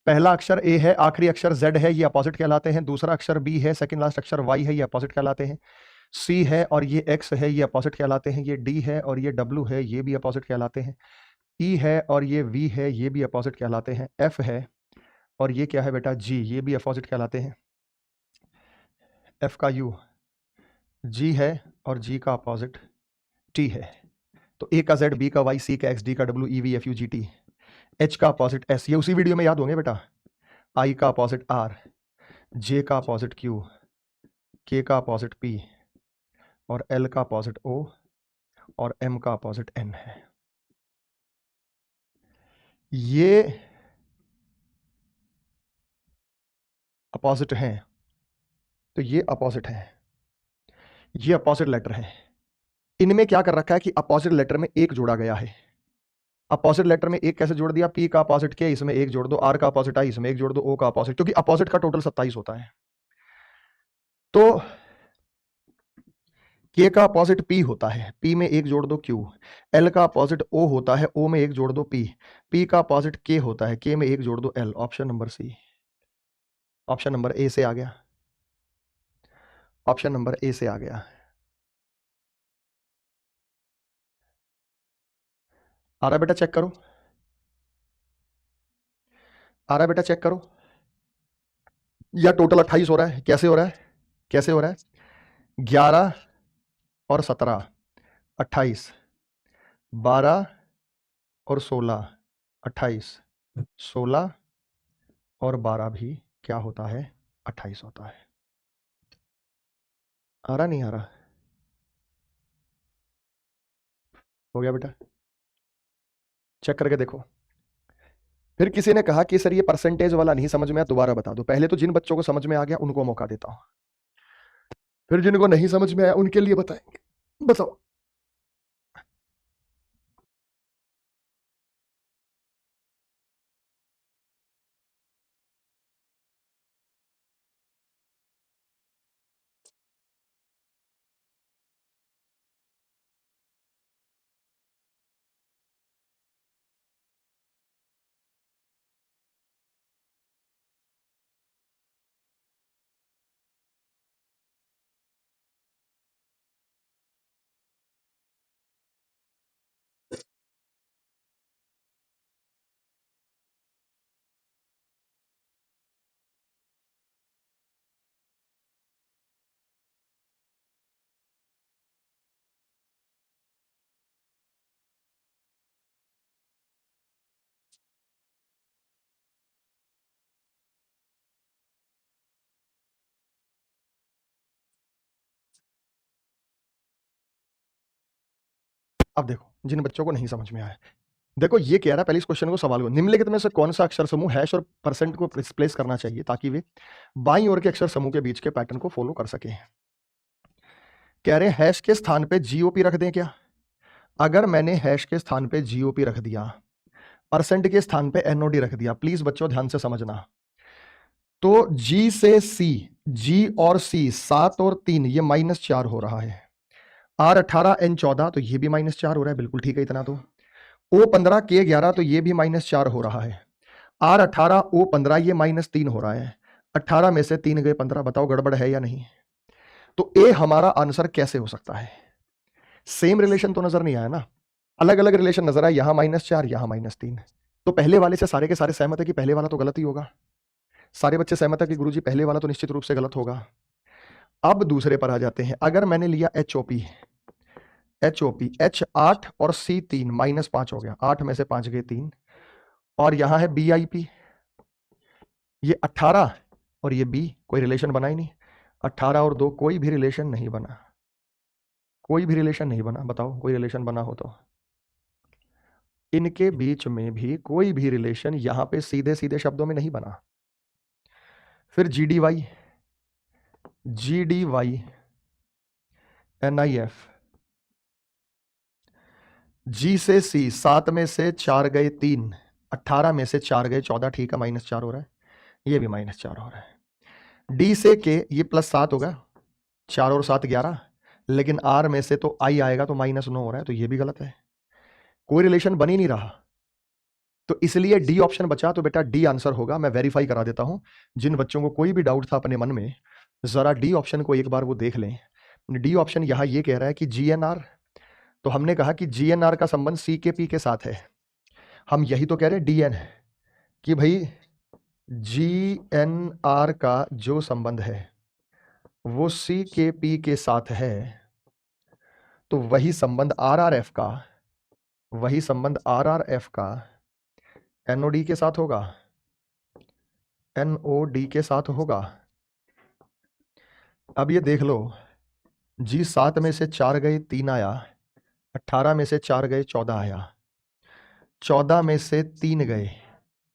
पहला अक्षर A है, आखिरी अक्षर Z है, ये अपोजिट कहलाते हैं। दूसरा अक्षर B है, सेकंड लास्ट अक्षर Y है, ये अपोजिट कहलाते हैं। C है और ये X है, ये अपोजिट कहलाते हैं। ये D है और ये W है, ये भी अपोजिट कहलाते हैं। E है और ये V है, ये भी अपोजिट कहलाते हैं। F है और ये क्या है बेटा, G, ये भी अपोजिट कहलाते हैं। F का U, G है और G का अपोजिट T है। तो A का Z, B का Y, C का X, D का W, E V F U G T, H का अपोजिट S, ये उसी वीडियो में याद होंगे बेटा। I का अपोजिट R, J का अपोजिट Q, K का अपोजिट P, और L का अपोजिट O, और M का अपोजिट N है। ये अपोजिट हैं, तो ये अपोजिट है, ये अपोजिट लेटर है। इनमें क्या कर रखा है कि अपोजिट लेटर में एक जोड़ा गया है। अपोजिट लेटर में एक कैसे जोड़ दिया, P का अपोजिट K, इसमें एक जोड़ दो, R का अपोजिट I, इसमें एक जोड़ दो, O का अपोजिट, क्योंकि अपोजिट का टोटल 27 होता है। तो K का अपोजिट P होता है, P में एक जोड़ दो Q, L का अपोजिट O होता है, O में एक जोड़ दो P, P का अपोजिट K होता है, K में एक जोड़ दो L। Option number C, option number A से आ गया। ऑप्शन नंबर ए से आ गया। आ रहा बेटा, चेक करो, आ रहा बेटा, चेक करो। या टोटल 28 हो रहा है? कैसे हो रहा है, कैसे हो रहा है? 11 और 17 28, 12 और 16 28, 16 और 12 भी क्या होता है? 28 होता है। आ रहा, नहीं आ रहा? हो गया बेटा, चेक करके देखो। फिर किसी ने कहा कि सर ये परसेंटेज वाला नहीं समझ में आया, दोबारा बता दो। पहले तो जिन बच्चों को समझ में आ गया उनको मौका देता हूं, फिर जिनको नहीं समझ में आया उनके लिए बताएंगे। बताओ। अब देखो, जिन बच्चों को नहीं समझ में आया, देखो ये कह रहा है पहले इस क्वेश्चन को, सवाल को, निम्नलिखित में से कौन सा अक्षर समूह हैश और परसेंट को प्लेस करना चाहिए ताकि वे बाईं ओर के अक्षर समूह के बीच के पैटर्न को फॉलो कर सके। कह रहे हैं हैश के स्थान पे जीओपी रख दें क्या? अगर मैंने हैश के स्थान पे जीओपी रख दिया, परसेंट के स्थान पे एनओडी रख दिया, प्लीज बच्चों ध्यान से समझना, तो जी से सी, जी और सी 7 और 3 ये -4 हो रहा है। R18 N14 तो ये भी -4 हो रहा है, बिल्कुल ठीक है इतना तो। O15 K11 तो ये भी -4 हो रहा है। R18 O15 ये -3 हो रहा है। 18 में से 3 गए 15, बताओ गड़बड़ है या नहीं? तो ए हमारा आंसर कैसे हो सकता है? सेम रिलेशन तो नजर नहीं आया ना, अलग अलग रिलेशन नजर आया, यहां -4 यहां -3। तो पहले वाले से सारे के सारे सहमत है कि पहले वाला तो गलत ही होगा। सारे बच्चे सहमत है कि गुरुजी पहले वाला तो निश्चित रूप से गलत होगा। अब दूसरे पर आ जाते हैं। अगर मैंने लिया HOP, H8 और C3 -5 हो गया, 8 में से 5 गए 3, और यहां है BIP, ये 18 और ये B, कोई रिलेशन बना ही नहीं। 18 और 2 कोई भी रिलेशन नहीं बना, कोई भी रिलेशन नहीं बना। बताओ कोई रिलेशन बना हो तो? इनके बीच में भी कोई भी रिलेशन यहां पे सीधे सीधे शब्दों में नहीं बना। फिर GDY, GDY NIF, G से C 7 में से 4 गए 3, 18 में से 4 गए 14, ठीक है -4 हो रहा है, ये भी -4 हो रहा है। D से K ये +7 होगा, 4 और 7 11, लेकिन R में से तो I आएगा तो -9 हो रहा है, तो ये भी गलत है, कोई रिलेशन बन ही नहीं रहा। तो इसलिए डी ऑप्शन बचा, तो बेटा डी आंसर होगा। मैं वेरीफाई करा देता हूं, जिन बच्चों को कोई भी डाउट था अपने मन में, जरा डी ऑप्शन को एक बार वो देख लें। डी ऑप्शन यहां ये कह रहा है कि GNR, तो हमने कहा कि GNR का संबंध CKP के साथ है। हम यही तो कह रहे हैं DN, कि भाई GNR का जो संबंध है वो CKP के साथ है, तो वही संबंध RRF का, वही संबंध RRF का NOD के साथ होगा, NOD के साथ होगा। अब ये देख लो, जी 7 में से 4 गए 3 आया, 18 में से 4 गए 14 आया, 14 में से 3 गए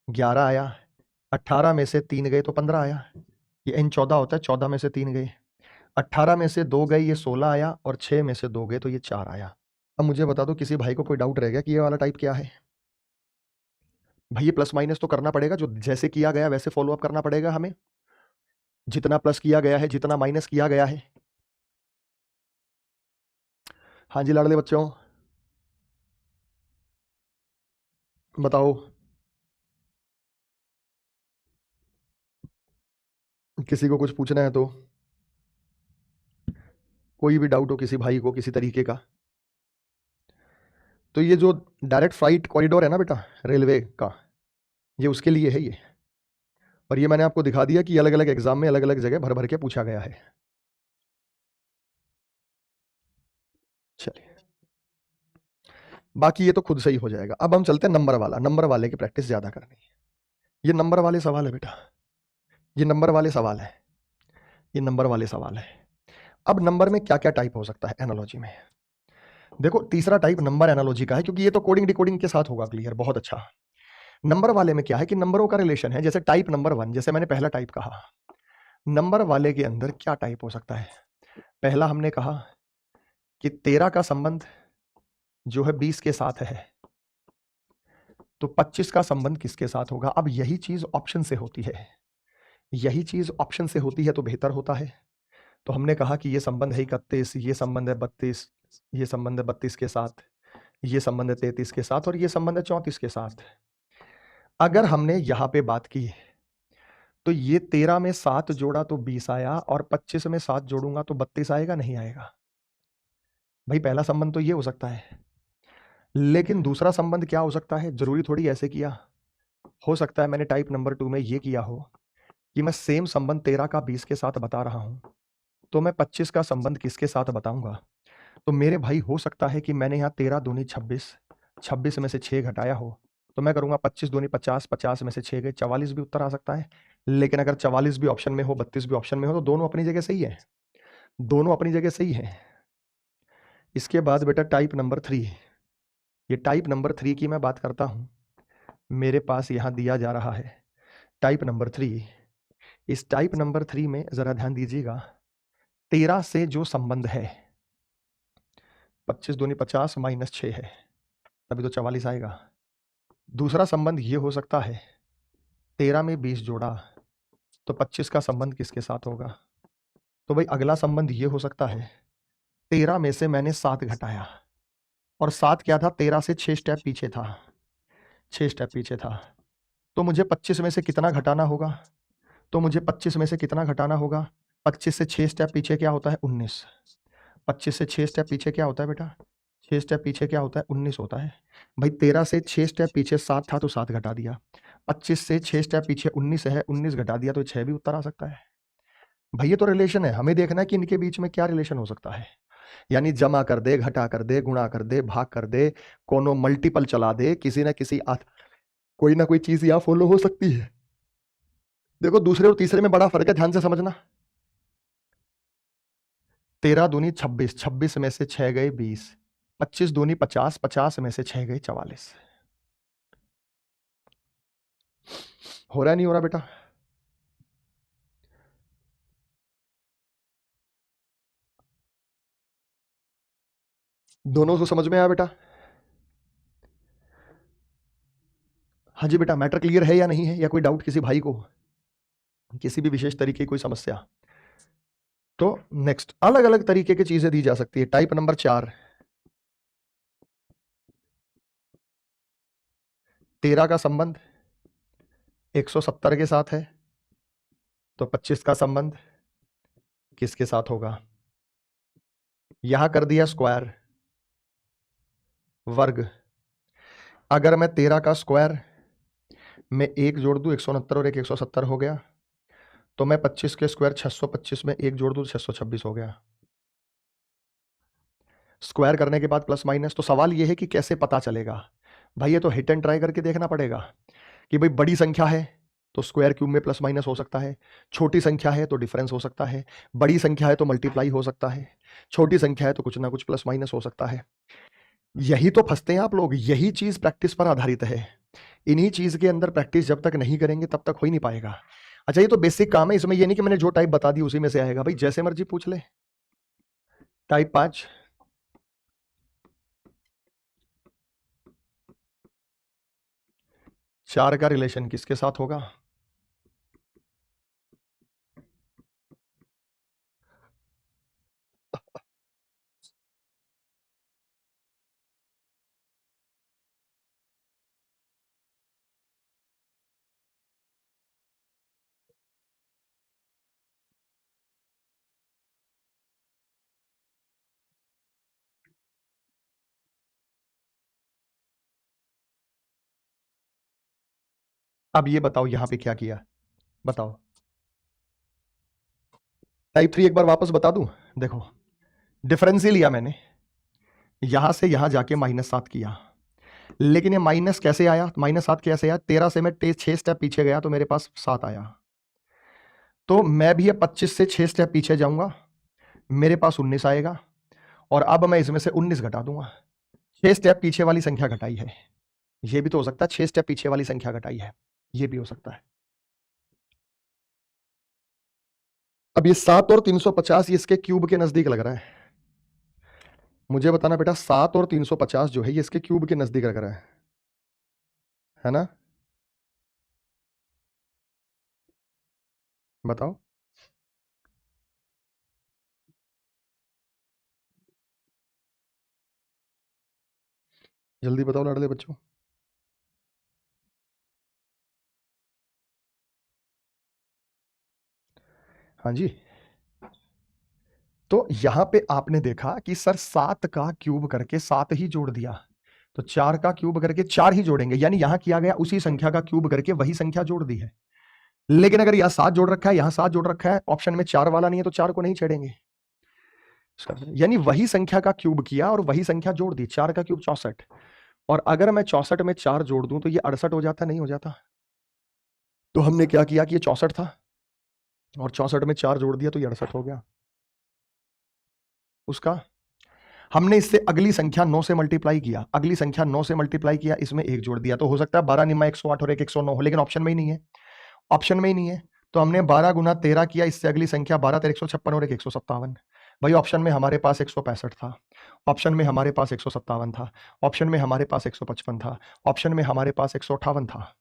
11 आया, 18 में से 3 गए तो 15 आया, ये N14 होता है। 14 में से 3 गए, 18 में से 2 गए ये 16 आया, और 6 में से 2 गए तो ये 4 आया। अब मुझे बता दो किसी भाई को कोई डाउट रह गया कि ये वाला टाइप क्या है? भाई ये प्लस माइनस तो करना पड़ेगा, जो जैसे किया गया वैसे फॉलो अप करना पड़ेगा हमें, जितना प्लस किया गया है जितना माइनस किया गया है। हाँ जी लाडले बच्चों, बताओ, किसी को कुछ पूछना है तो। कोई भी डाउट हो किसी भाई को किसी तरीके का? तो ये जो डायरेक्ट फ्लाइट कॉरिडोर है ना बेटा रेलवे का, ये उसके लिए है ये। और ये मैंने आपको दिखा दिया कि अलग अलग एग्जाम में अलग अलग जगह भर भर के पूछा गया है। चलिए, बाकी ये तो खुद से ही हो जाएगा। अब हम चलते हैं नंबर वाला। नंबर वाले की प्रैक्टिस ज्यादा करनी है। ये नंबर वाले सवाल है बेटा, ये नंबर वाले सवाल है, ये नंबर वाले सवाल है। अब नंबर में क्या क्या टाइप हो सकता है एनालॉजी में? देखो तीसरा टाइप नंबर एनालॉजी का है, क्योंकि ये तो कोडिंग डिकोडिंग के साथ होगा क्लियर, बहुत अच्छा। नंबर वाले में क्या है कि नंबरों का रिलेशन है। जैसे टाइप नंबर 1, जैसे मैंने पहला टाइप कहा, नंबर वाले के अंदर क्या टाइप हो सकता है? पहला हमने कहा कि 13 का संबंध जो है 20 के साथ है, तो 25 का संबंध किसके साथ होगा? अब यही चीज ऑप्शन से होती है, यही चीज ऑप्शन से होती है तो बेहतर होता है। तो हमने कहा कि ये संबंध है 31, ये संबंध है 32, ये संबंध है 32 के साथ, ये संबंध है 33 के साथ, और ये संबंध है 34 के साथ। अगर हमने यहां पे बात की तो ये 13 में 7 जोड़ा तो 20 आया, और 25 में 7 जोड़ूंगा तो 32 आएगा, नहीं आएगा? भाई पहला संबंध तो ये हो सकता है, लेकिन दूसरा संबंध क्या हो सकता है? जरूरी थोड़ी ऐसे किया, हो सकता है मैंने टाइप नंबर 2 में ये किया हो कि मैं सेम संबंध 13 का 20 के साथ बता रहा हूं, तो मैं 25 का संबंध किसके साथ बताऊंगा? तो मेरे भाई हो सकता है कि मैंने यहाँ 13 दूनी 26, 26 में से 6 घटाया हो, तो मैं करूंगा 25 दूनी 50, 50 में से 6 गए 44 भी उत्तर आ सकता है। लेकिन अगर 44 भी ऑप्शन में हो, 32 भी ऑप्शन में हो, तो दोनों अपनी जगह सही है, दोनों अपनी जगह सही है। इसके बाद बेटा टाइप नंबर 3, ये टाइप नंबर 3 की मैं बात करता हूं, मेरे पास यहां दिया जा रहा है टाइप नंबर 3। इस टाइप नंबर 3 में जरा ध्यान दीजिएगा, 13 से जो संबंध है, 25 दूनी 50 माइनस 6 है, तभी तो 44 आएगा। दूसरा संबंध ये हो सकता है 13 में 20 जोड़ा तो 25 का संबंध किसके साथ होगा? तो भाई अगला संबंध ये हो सकता है 13 में से मैंने 7 घटाया, और 7 क्या था? 13 से 6 स्टेप पीछे था, 6 स्टेप पीछे था, तो मुझे 25 में से कितना घटाना होगा? तो मुझे 25 में से कितना घटाना होगा? 25 से 6 स्टेप पीछे क्या होता है? 19। 25 से 6 स्टेप पीछे क्या होता है बेटा? 6 स्टेप पीछे क्या होता है? 19 होता है। भाई 13 से 6 स्टेप पीछे 7 था तो 7 घटा दिया, 25 से 6 स्टेप पीछे 19 है, 19 घटा दिया तो 6 भी उत्तर आ सकता है। भाई ये तो रिलेशन है, हमें देखना है कि इनके बीच में क्या रिलेशन हो सकता है। यानी जमा कर दे, घटा कर दे, गुणा कर दे, भाग कर दे, कोनो मल्टीपल चला दे, किसी ना किसी कोई ना कोई चीज यहाँ फॉलो हो सकती है। देखो दूसरे और तीसरे में बड़ा फर्क है, ध्यान से समझना। 13 दूनी 26, 26 में से 6 गए 20, 25 दूनी 50, 50 में से 6 गए 44। हो रहा नहीं हो रहा बेटा? दोनों को समझ में आया बेटा? हाँ जी बेटा, मैटर क्लियर है या नहीं है, या कोई डाउट किसी भाई को, किसी भी विशेष तरीके की कोई समस्या? तो नेक्स्ट अलग अलग तरीके की चीजें दी जा सकती है। टाइप नंबर 4, 13 का संबंध 170 के साथ है, तो 25 का संबंध किसके साथ होगा? यहां कर दिया स्क्वायर, वर्ग। अगर मैं 13 का स्क्वायर में एक जोड़ दूं 169 और एक 170 हो गया, तो मैं 25 के स्क्वायर 625 में एक जोड़ दूं 626 हो गया। स्क्वायर करने के बाद प्लस माइनस, तो सवाल यह है कि कैसे पता चलेगा? भाई ये तो हिट एंड ट्राई करके देखना पड़ेगा कि भाई बड़ी संख्या है तो स्क्वायर क्यूब में प्लस माइनस हो सकता है, छोटी संख्या है तो डिफरेंस हो सकता है, बड़ी संख्या है तो मल्टीप्लाई हो सकता है, छोटी संख्या है तो कुछ ना कुछ प्लस माइनस हो सकता है। यही तो फंसते हैं आप लोग, यही चीज प्रैक्टिस पर आधारित है। इन्हीं चीज के अंदर प्रैक्टिस जब तक नहीं करेंगे तब तक हो ही नहीं पाएगा। अच्छा ये तो बेसिक काम है, इसमें ये नहीं कि मैंने जो टाइप बता दी उसी में से आएगा, भाई जैसे मर्जी पूछ ले। टाइप 5, चार का रिलेशन किसके साथ होगा? अब ये बताओ यहां पे क्या किया, बताओ। टाइप 3 एक बार वापस बता दूं, देखो डिफरेंस ही लिया मैंने, यहां से यहां जाके -7 किया, लेकिन ये माइनस कैसे आया, -7 कैसे आया, 13 से मैं 6 स्टेप पीछे गया तो मेरे पास 7 आया। तो मैं भी ये 25 से 6 स्टेप पीछे जाऊंगा, मेरे पास 19 आएगा, और अब मैं इसमें से 19 घटा दूंगा। 6 स्टेप पीछे वाली संख्या घटाई है, ये भी तो हो सकता है 6 स्टेप पीछे वाली संख्या घटाई है, ये भी हो सकता है। अब ये 7 और 350 इसके क्यूब के नजदीक लग रहा है, मुझे बताना बेटा 7 और 350 जो है ये इसके क्यूब के नजदीक लग रहा है ना? बताओ जल्दी बताओ लाडले बच्चों। हाँ जी, तो यहां पे आपने देखा कि सर 7 का क्यूब करके 7 ही जोड़ दिया, तो 4 का क्यूब करके 4 ही जोड़ेंगे, यानी यहां किया गया उसी संख्या का क्यूब करके वही संख्या जोड़ दी है। लेकिन अगर यहां 7 जोड़ रखा है, यहां 7 जोड़ रखा है, ऑप्शन में 4 वाला नहीं है, तो 4 को नहीं छेड़ेंगे। यानी वही संख्या का क्यूब किया और वही संख्या जोड़ दी, 4 का क्यूब 64, और अगर मैं 64 में 4 जोड़ दूं तो ये 68 हो जाता, नहीं हो जाता? तो हमने क्या किया कि ये 64 था और 64 में 4 जोड़ दिया तो ये 68 हो गया उसका। हमने इससे अगली संख्या 9 से मल्टीप्लाई किया, अगली संख्या 9 से मल्टीप्लाई किया, इसमें 1 जोड़ दिया, तो हो सकता है 12 निम्मा 108 और 1 109 हो, लेकिन ऑप्शन में ही नहीं है, ऑप्शन में ही नहीं है। तो हमने 12 गुना 13 किया, इससे अगली संख्या 12 13 156 और 1 157। भाई ऑप्शन में हमारे पास 165 था, ऑप्शन में हमारे पास 157 था, ऑप्शन में हमारे पास 155 था, ऑप्शन में हमारे पास 158 था।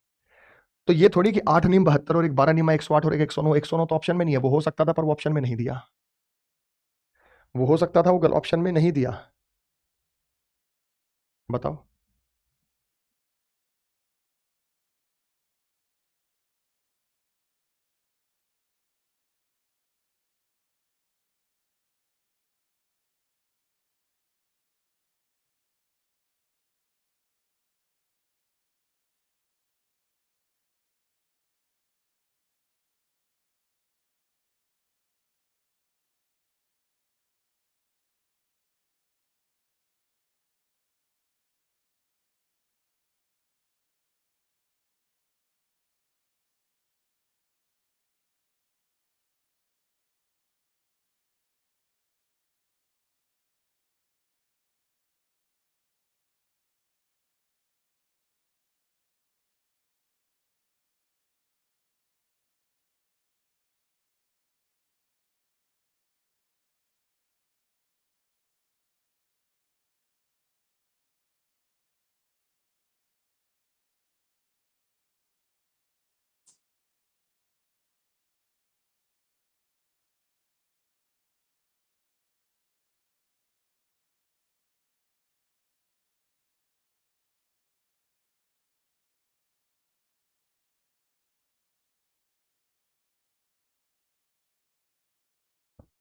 तो ये थोड़ी कि 8 निम 72 और एक 12 निम्मा 108 और एक 109, 109 तो ऑप्शन में नहीं है, वो हो सकता था पर वो ऑप्शन में नहीं दिया, वो हो सकता था, वो ऑप्शन में नहीं दिया। बताओ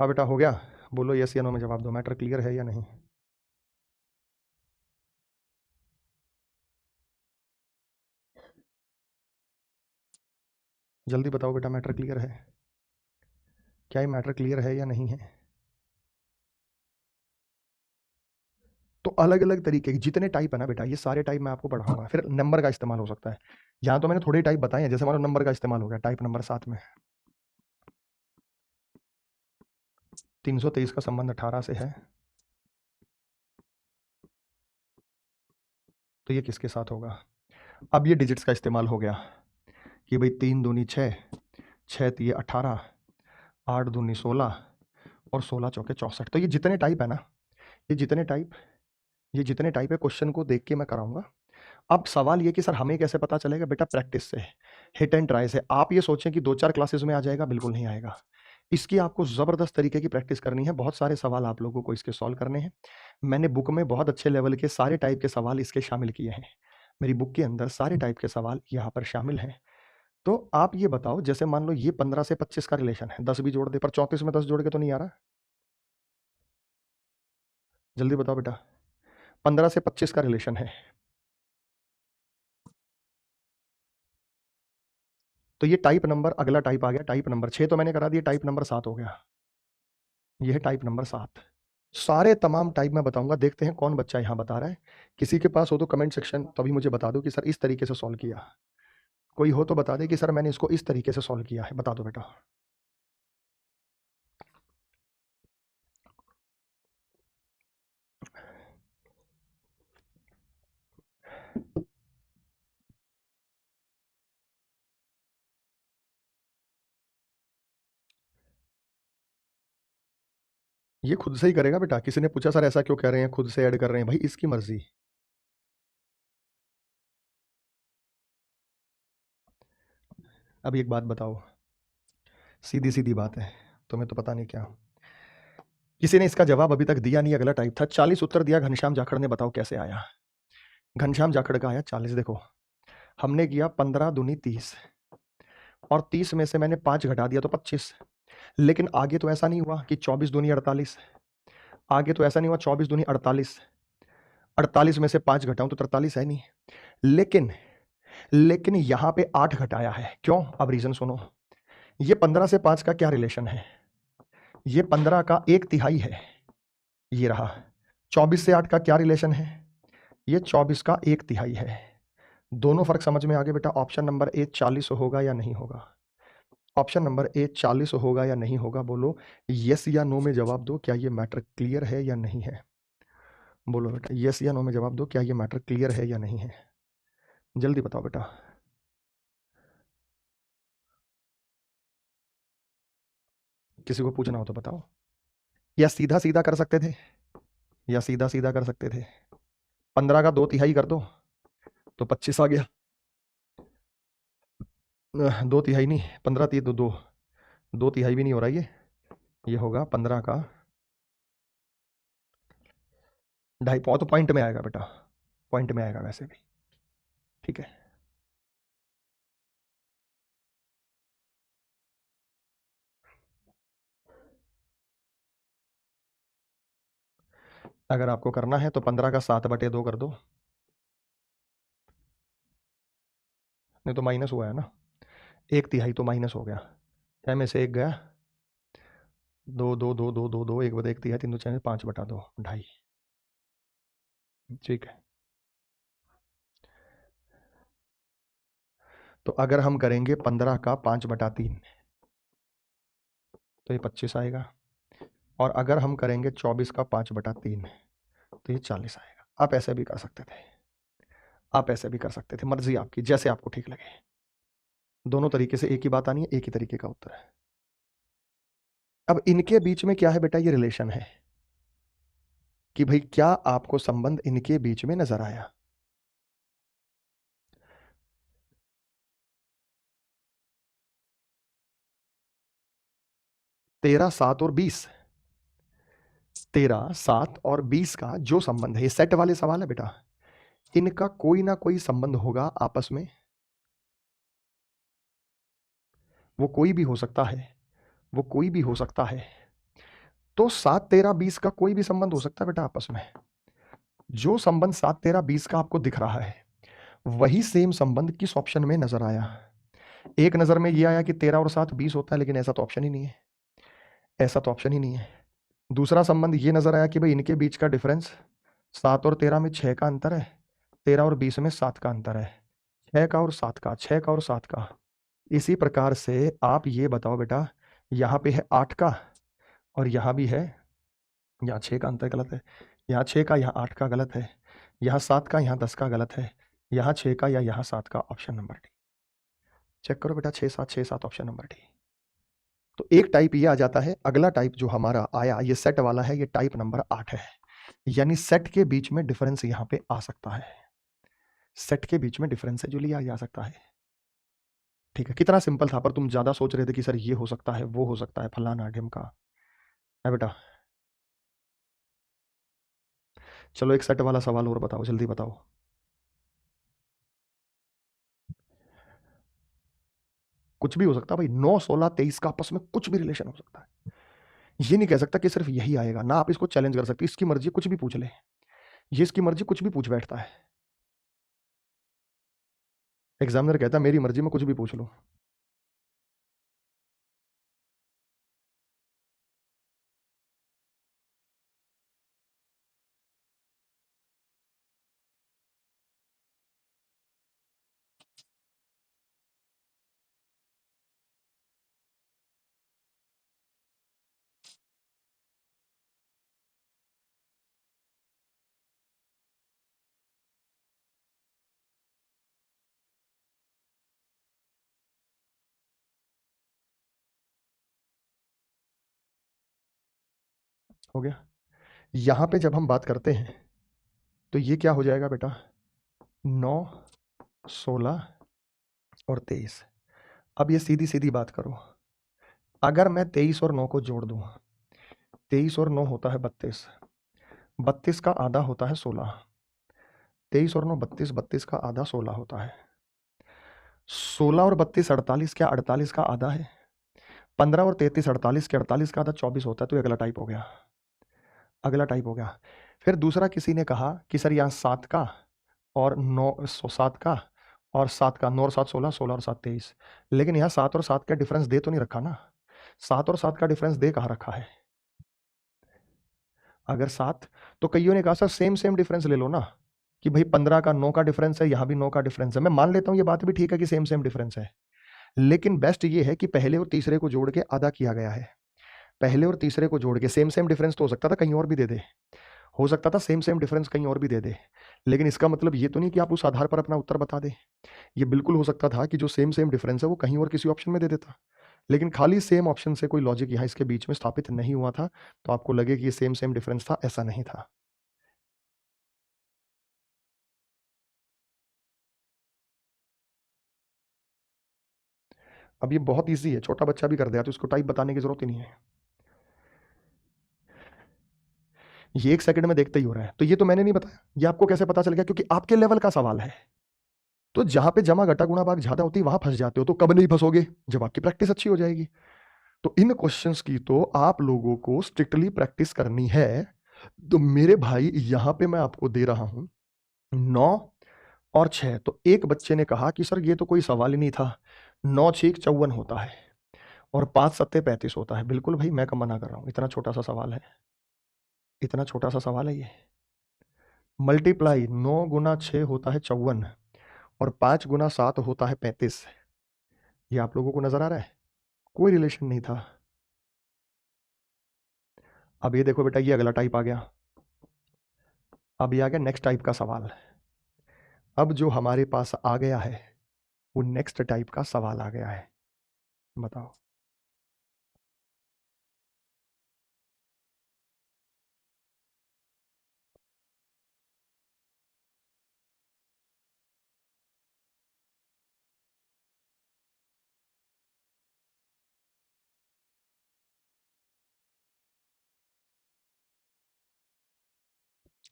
हाँ बेटा हो गया, बोलो यस या नो में जवाब दो, मैटर क्लियर है या नहीं? जल्दी बताओ बेटा मैटर क्लियर है, क्या ये मैटर क्लियर है या नहीं है? तो अलग अलग तरीके के जितने टाइप है ना बेटा, ये सारे टाइप मैं आपको पढ़ाऊंगा, फिर नंबर का इस्तेमाल हो सकता है। यहाँ तो मैंने थोड़े टाइप बताए हैं, जैसे हमारा नंबर का इस्तेमाल हो गया टाइप नंबर 7 में, 323 का संबंध 18 से है, तो ये किसके साथ होगा? अब ये डिजिट्स का इस्तेमाल हो गया कि भाई 3 दूनी 6, 6 तिये 18, 8 दूनी 16 और 16 चौके 64। तो ये जितने टाइप है ना, ये जितने टाइप ये जितने टाइप है, क्वेश्चन को देख के मैं कराऊंगा। अब सवाल ये कि सर हमें कैसे पता चलेगा? बेटा प्रैक्टिस से, हिट एंड ट्राई से। आप ये सोचें कि 2-4 क्लासेस में आ जाएगा, बिल्कुल नहीं आएगा। इसकी आपको ज़बरदस्त तरीके की प्रैक्टिस करनी है, बहुत सारे सवाल आप लोगों को इसके सॉल्व करने हैं। मैंने बुक में बहुत अच्छे लेवल के सारे टाइप के सवाल इसके शामिल किए हैं। मेरी बुक के अंदर सारे टाइप के सवाल यहाँ पर शामिल हैं। तो आप ये बताओ, जैसे मान लो ये 15 से 25 का रिलेशन है, 10 भी जोड़ दे, पर 34 में 10 जोड़ के तो नहीं आ रहा? जल्दी बताओ बेटा, 15 से 25 का रिलेशन है, तो ये टाइप नंबर, अगला टाइप आ गया टाइप नंबर 6, तो मैंने करा दिया, टाइप नंबर 7 हो गया। ये है टाइप नंबर 7। सारे तमाम टाइप मैं बताऊंगा, देखते हैं कौन बच्चा यहाँ बता रहा है। किसी के पास हो तो कमेंट सेक्शन तो अभी मुझे बता दो कि सर इस तरीके से सॉल्व किया। कोई हो तो बता दे कि सर मैंने इसको इस तरीके से सॉल्व किया है, बता दो बेटा। ये खुद से ही करेगा बेटा। किसी ने पूछा सर ऐसा क्यों कह रहे हैं, खुद से ऐड कर रहे हैं, भाई इसकी मर्जी। अब एक बात बताओ, सीधी सीधी बात है, तुम्हें तो पता नहीं क्या। किसी ने इसका जवाब अभी तक दिया नहीं। अगला टाइप था, 40 उत्तर दिया घनश्याम जाखड़ ने, बताओ कैसे आया। घनश्याम जाखड़ का आया 40। देखो हमने किया 15 दूनी 30, और 30 में से मैंने 5 घटा दिया तो 25। लेकिन आगे तो ऐसा नहीं हुआ कि 24 दूनी 48, आगे तो ऐसा नहीं हुआ 24 दूनी 48, 48 में से 5 घटाऊं तो 43 है नहीं। लेकिन यहां पे 8 घटाया है, क्यों? अब रीजन सुनो। ये 15 से 5 का क्या रिलेशन है? ये 15 का 1/3 है, ये रहा। 24 से 8 का क्या रिलेशन है? ये 24 का 1/3 है। दोनों फर्क समझ में आ गए बेटा। ऑप्शन नंबर ए 40 होगा या नहीं होगा? ऑप्शन नंबर ए 40 होगा या नहीं होगा? बोलो यस या नो में जवाब दो। क्या ये मैटर क्लियर है या नहीं है? बोलो बेटा, यस या नो में जवाब दो। क्या ये मैटर क्लियर है या नहीं है? जल्दी बताओ बेटा। किसी को पूछना हो तो बताओ। या सीधा सीधा कर सकते थे, या सीधा सीधा कर सकते थे। 15 का 2/3 कर दो तो 25 आ गया। 2/3 नहीं, 15 3 तो 2, 2/3 भी नहीं हो रहा ये होगा 15 का 2.5 पाव। तो पॉइंट में आएगा बेटा, पॉइंट में आएगा वैसे भी। ठीक है, अगर आपको करना है तो 15 का 7/2 कर दो। नहीं तो माइनस हुआ है ना, 1/3 तो माइनस हो गया। 6 में से 1 गया, 2 2 2 2 2 2 1/1/3 3 2 4 5/2 2.5। ठीक है, तो अगर हम करेंगे 15 का 5/3 तो ये 25 आएगा, और अगर हम करेंगे 24 का 5/3 तो ये 40 आएगा। आप ऐसे भी कर सकते थे, आप ऐसे भी कर सकते थे, मर्जी आपकी, जैसे आपको ठीक लगे। दोनों तरीके से एक ही बात आनी है, एक ही तरीके का उत्तर है। अब इनके बीच में क्या है बेटा? ये रिलेशन है कि भाई क्या आपको संबंध इनके बीच में नजर आया? तेरह 7 और 20, 13 7 और 20 का जो संबंध है, ये सेट वाले सवाल है बेटा। इनका कोई ना कोई संबंध होगा आपस में, वो कोई भी हो सकता है, वो कोई भी हो सकता है। तो 7 13 20 का कोई भी संबंध हो सकता है बेटा आपस में। जो संबंध 7 13 20 का आपको दिख रहा है, वही सेम संबंध किस ऑप्शन में नजर आया? एक नजर में ये आया कि 13 और 7 20 होता है, लेकिन ऐसा तो ऑप्शन ही नहीं है, ऐसा तो ऑप्शन ही नहीं है। दूसरा संबंध ये नजर आया कि भाई इनके बीच का डिफरेंस 7 और 13 में 6 का अंतर है, 13 और 20 में 7 का अंतर है, 6 का और 7 का, 6 का और 7 का। इसी प्रकार से आप ये बताओ बेटा, यहाँ पे है 8 का और यहाँ भी है, यहाँ 6 का अंतर गलत है, यहाँ 6 का यहाँ 8 का गलत है, यहाँ 7 का यहाँ 10 का गलत है, यहाँ 6 का या यहाँ 7 का। ऑप्शन नंबर डी चेक करो बेटा, 6 7 6 7 ऑप्शन नंबर डी। तो एक टाइप ये आ जाता है। अगला टाइप जो हमारा आया ये सेट वाला है, ये टाइप नंबर 8 है। यानी सेट के बीच में डिफरेंस यहाँ पे आ सकता है, सेट के बीच में डिफरेंस है जो लिया जा सकता है। ठीक है, कितना सिंपल था, पर तुम ज्यादा सोच रहे थे कि सर ये हो सकता है, वो हो सकता है, फलाना ढिमका है बेटा। चलो एक सेट वाला सवाल और बताओ, जल्दी बताओ। कुछ भी हो सकता है भाई, 9 16 23 का आपस में कुछ भी रिलेशन हो सकता है। ये नहीं कह सकता कि सिर्फ यही आएगा ना, आप इसको चैलेंज कर सकते, इसकी मर्जी कुछ भी पूछ ले, ये इसकी मर्जी कुछ भी पूछ बैठता है। एग्जामिनर कहता है मेरी मर्जी में कुछ भी पूछ लो, हो गया। यहाँ पे जब हम बात करते हैं तो ये क्या हो जाएगा बेटा, 9, 16 और 23। अब ये सीधी सीधी बात करो, अगर मैं 23 और 9 को जोड़ दूं, 23 और 9 होता है 32, 32 का आधा होता है 16, 23 और 9 32, 32 का आधा 16 होता है, 16 और 32 48, क्या 48 का आधा है, 15 और 33 48 के 48 का आधा 24 होता है। तो ये अगला टाइप हो गया, अगला टाइप हो गया। फिर दूसरा किसी ने कहा कि सर यहाँ 7 का और 9 7 का और 7 का, 9 और 7 16, 16 और 7 23, लेकिन यहाँ 7 और 7 का डिफरेंस दे तो नहीं रखा ना, 7 और 7 का डिफरेंस दे कहाँ रखा है, अगर 7, तो कईयों ने कहा सर सेम सेम डिफरेंस ले लो ना, कि भाई 15 का 9 का डिफरेंस है, यहाँ भी 9 का डिफरेंस है। मैं मान लेता हूँ ये बात भी ठीक है कि सेम सेम डिफरेंस है, लेकिन बेस्ट ये है कि पहले और तीसरे को जोड़ के आधा किया गया है। पहले और तीसरे को जोड़ के सेम सेम डिफरेंस तो हो सकता था कहीं और भी दे दे, हो सकता था सेम सेम डिफरेंस कहीं और भी दे दे, लेकिन इसका मतलब ये तो नहीं कि आप उस आधार पर अपना उत्तर बता दें। ये बिल्कुल हो सकता था कि जो सेम सेम डिफरेंस है वो कहीं और किसी ऑप्शन में दे देता, लेकिन खाली सेम ऑप्शन से कोई लॉजिक यहाँ इसके बीच में स्थापित नहीं हुआ था, तो आपको लगे कि ये सेम सेम डिफरेंस था, ऐसा नहीं था। अब ये बहुत ईजी है, छोटा बच्चा भी कर दिया, तो इसको टाइप बताने की जरूरत ही नहीं है, ये 1 सेकंड में देखते ही हो रहा है। तो ये तो मैंने नहीं बताया, ये आपको कैसे पता चल गया, क्योंकि आपके लेवल का सवाल है। तो जहां पे जमा घटा गुणा भाग ज्यादा होती है वहां फंस जाते हो, तो कब नहीं फंसोगे, जब आपकी प्रैक्टिस अच्छी हो जाएगी। तो इन क्वेश्चंस की तो आप लोगों को स्ट्रिक्टली प्रैक्टिस करनी है। तो मेरे भाई यहां पे मैं आपको दे रहा हूं 9 और 6। तो एक बच्चे ने कहा कि सर ये तो कोई सवाल ही नहीं था, 9 6 54 होता है और 5 7 35 होता है। बिल्कुल भाई, मैं कब मना कर रहा हूं, इतना छोटा सा सवाल है, इतना छोटा सा सवाल है ये। मल्टीप्लाई 9 गुना 6 होता है 54 और 5 गुना 7 होता है 35। ये आप लोगों को नजर आ रहा है, कोई रिलेशन नहीं था। अब ये देखो बेटा, ये अगला टाइप आ गया। अब ये आ गया नेक्स्ट टाइप का सवाल। अब जो हमारे पास आ गया है वो नेक्स्ट टाइप का सवाल आ गया है, बताओ।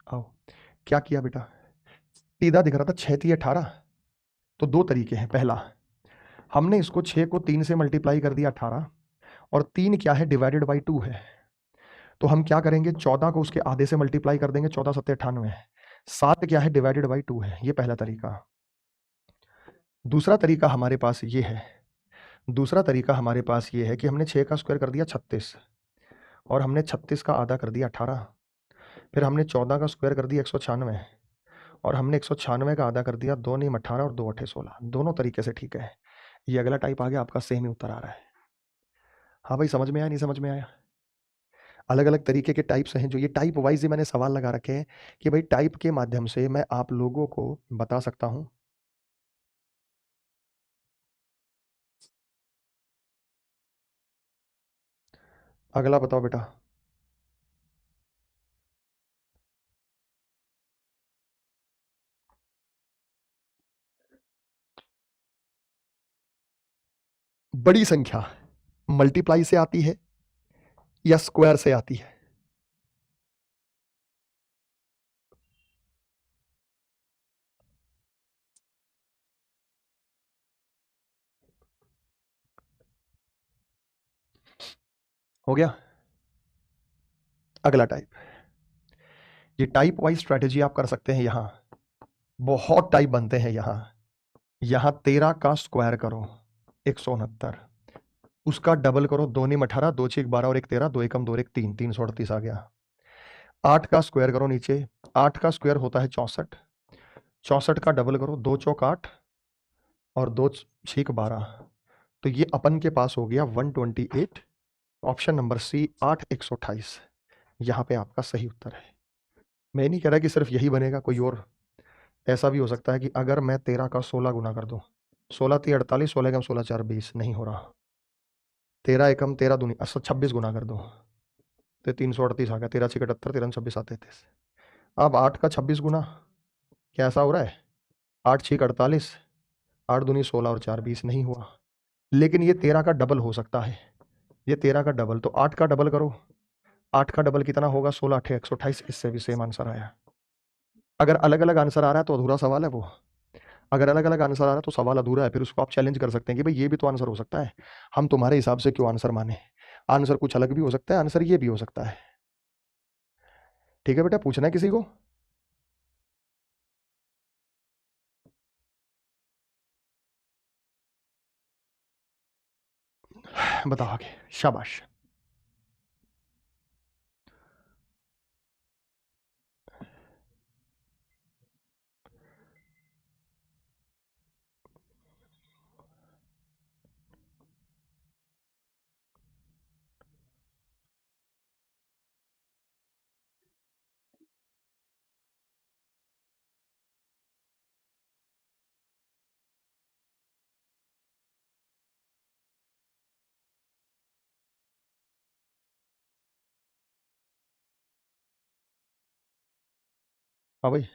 आओ, क्या किया बेटा, सीधा दिख रहा था 6 3 18। तो दो तरीके हैं, पहला हमने इसको 6 को 3 से मल्टीप्लाई कर दिया 18, और 3 क्या है, डिवाइडेड बाई 2 है। तो हम क्या करेंगे, 14 को उसके आधे से मल्टीप्लाई कर देंगे, 14 7 98। 7 क्या है, डिवाइडेड बाई 2 है। ये पहला तरीका। दूसरा तरीका हमारे पास ये है, दूसरा तरीका हमारे पास ये है कि हमने 6 का स्क्वायर कर दिया 36 और हमने 36 का आधा कर दिया 18। फिर हमने 14 का स्क्वायर कर दिया 196 और हमने 196 का आधा कर दिया 2 नीम 18 और 2 अठे 16। दोनों तरीके से ठीक है। ये अगला टाइप आ गया, आपका सेम ही उत्तर आ रहा है। हाँ भाई, समझ में आया नहीं समझ में आया? अलग अलग तरीके के टाइप्स हैं, जो ये टाइप वाइज ही मैंने सवाल लगा रखे हैं कि भाई टाइप के माध्यम से मैं आप लोगों को बता सकता हूं। अगला बताओ बेटा, बड़ी संख्या मल्टीप्लाई से आती है या स्क्वायर से आती है? हो गया। अगला टाइप, ये टाइप वाइज स्ट्रेटेजी आप कर सकते हैं। यहां बहुत टाइप बनते हैं। यहां 13 का स्क्वायर करो 169, उसका डबल करो, 2 नीम 18, 2 6 12 और 1 13, 2 एकम 2 1 3, 338 आ गया। 8 का स्क्वायर करो नीचे, 8 का स्क्वायर होता है 64, 64 का डबल करो, 2 चौक 8 और 2 छीक 12। तो ये अपन के पास हो गया 128। ऑप्शन नंबर सी 8 128 यहाँ पे आपका सही उत्तर है। मैं नहीं कह रहा कि सिर्फ यही बनेगा, कोई और ऐसा भी हो सकता है कि अगर मैं 13 का 16 गुना कर दूं, 16 3 48, 16 एकम 16 4 20, नहीं हो रहा। 13 एकम 13 दूनी 26 गुना कर दो, तो 338 आ गया, 13×6 = 78, 13×26 33। अब 8 का 26 गुना कैसा हो रहा है, 8×6 = 48, 8×2 = 16 और 4 20 नहीं हुआ, लेकिन ये 13 का डबल हो सकता है, ये 13 का डबल, तो 8 का डबल करो, 8 का डबल कितना होगा, 16 8 128, इससे भी सेम आंसर आया। अगर अलग अलग आंसर आ रहा है तो अधूरा सवाल है वो, अगर अलग अलग आंसर आ रहा है तो सवाल अधूरा है, फिर उसको आप चैलेंज कर सकते हैं कि भाई ये भी तो आंसर हो सकता है, हम तुम्हारे हिसाब से क्यों आंसर माने, आंसर कुछ अलग भी हो सकता है, आंसर ये भी हो सकता है। ठीक है बेटा, पूछना है किसी को? बताओ आगे, शाबाश। हाँ भाई,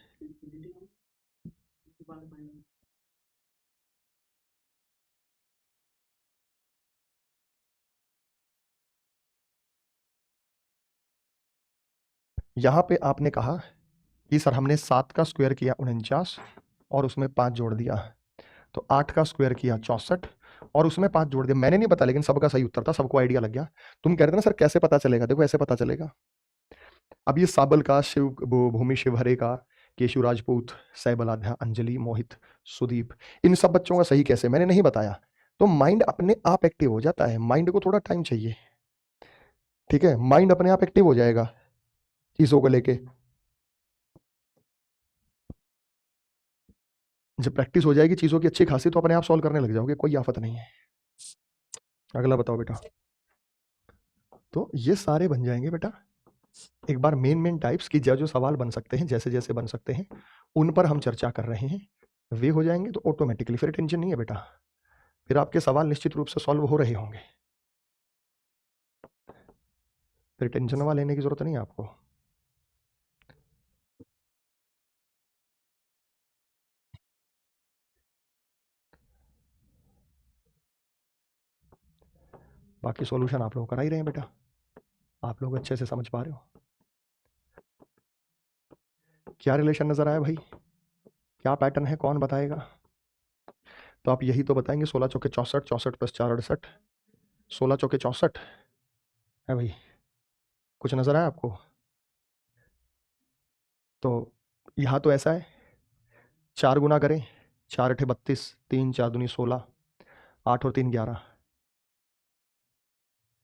यहाँ पे आपने कहा कि सर हमने 7 का स्क्वायर किया 49 और उसमें 5 जोड़ दिया, तो 8 का स्क्वायर किया 64 और उसमें 5 जोड़ दिया। मैंने नहीं पता, लेकिन सबका सही उत्तर था, सबको आइडिया लग गया। तुम कह रहे थे ना सर कैसे पता चलेगा, देखो ऐसे पता चलेगा। अब ये साबल का, शिव भूमि शिवहरे का, केशु राजपूत, सैबलाध्या, अंजलि, मोहित, सुदीप, इन सब बच्चों का सही कैसे, मैंने नहीं बताया। तो माइंड अपने आप एक्टिव हो जाता है, माइंड को थोड़ा टाइम चाहिए, ठीक है, माइंड अपने आप एक्टिव हो जाएगा चीजों को लेके। जब प्रैक्टिस हो जाएगी चीजों की अच्छी खासी, तो अपने आप सॉल्व करने लग जाओगे, कोई आफत नहीं है। अगला बताओ बेटा। तो ये सारे बन जाएंगे बेटा। एक बार मेन टाइप्स की जो जो सवाल बन सकते हैं, जैसे जैसे बन सकते हैं, उन पर हम चर्चा कर रहे हैं, वे हो जाएंगे तो ऑटोमेटिकली फिर टेंशन नहीं है बेटा, फिर आपके सवाल निश्चित रूप से सॉल्व हो रहे होंगे, फिर टेंशन वहाँ लेने की जरूरत नहीं है आपको। बाकी सॉल्यूशन आप लोग करा ही रहे हैं बेटा, आप लोग अच्छे से समझ पा रहे हो। क्या रिलेशन नजर आया भाई, क्या पैटर्न है, कौन बताएगा? तो आप यही तो बताएंगे, 16 चौके 64, 64 + 4 68, 16 चौके 64 है भाई, कुछ नजर आया आपको? तो यहाँ तो ऐसा है, 4 गुना करें, 4 8 32, 3 4 दूनी 16, 8 और 3 11,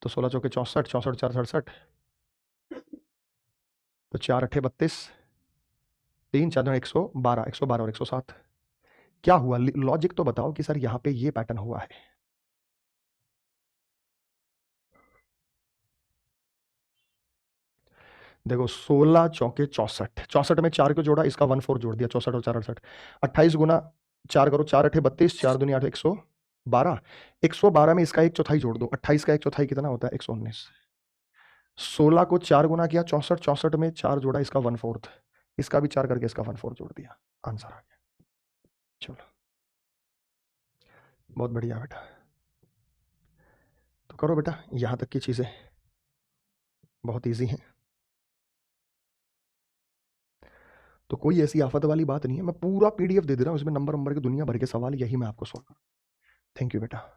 तो 16 चौके 64, 64 4 67, तो 4 8 32, 3 4 दूनी 112, 112 और 107। क्या हुआ, लॉजिक तो बताओ कि सर यहाँ पे ये पैटर्न हुआ है। देखो 16 चौके 64, 64 में 4 को जोड़ा, इसका 1/4 जोड़ दिया, 64 और 4 68, 28 गुना 4 करो, 4 8 32, 4 दूनी 8, 112, 112 में इसका 1/4 जोड़ दो, 28 का 1/4 कितना होता है, 119। 16 को 4 गुना किया 64, 64 में 4 जोड़ा, इसका 1/4, इसका भी 4 करके इसका 1/4 जोड़ दिया, आंसर आ गया। चलो बहुत बढ़िया बेटा, तो करो बेटा, यहां तक की चीजें बहुत ईजी हैं, तो कोई ऐसी आफत वाली बात नहीं है, मैं पूरा पीडीएफ दे दे रहा हूँ, इसमें नंबर नंबर की दुनिया भर के सवाल, यही मैं आपको सॉल्व। थैंक यू बेटा।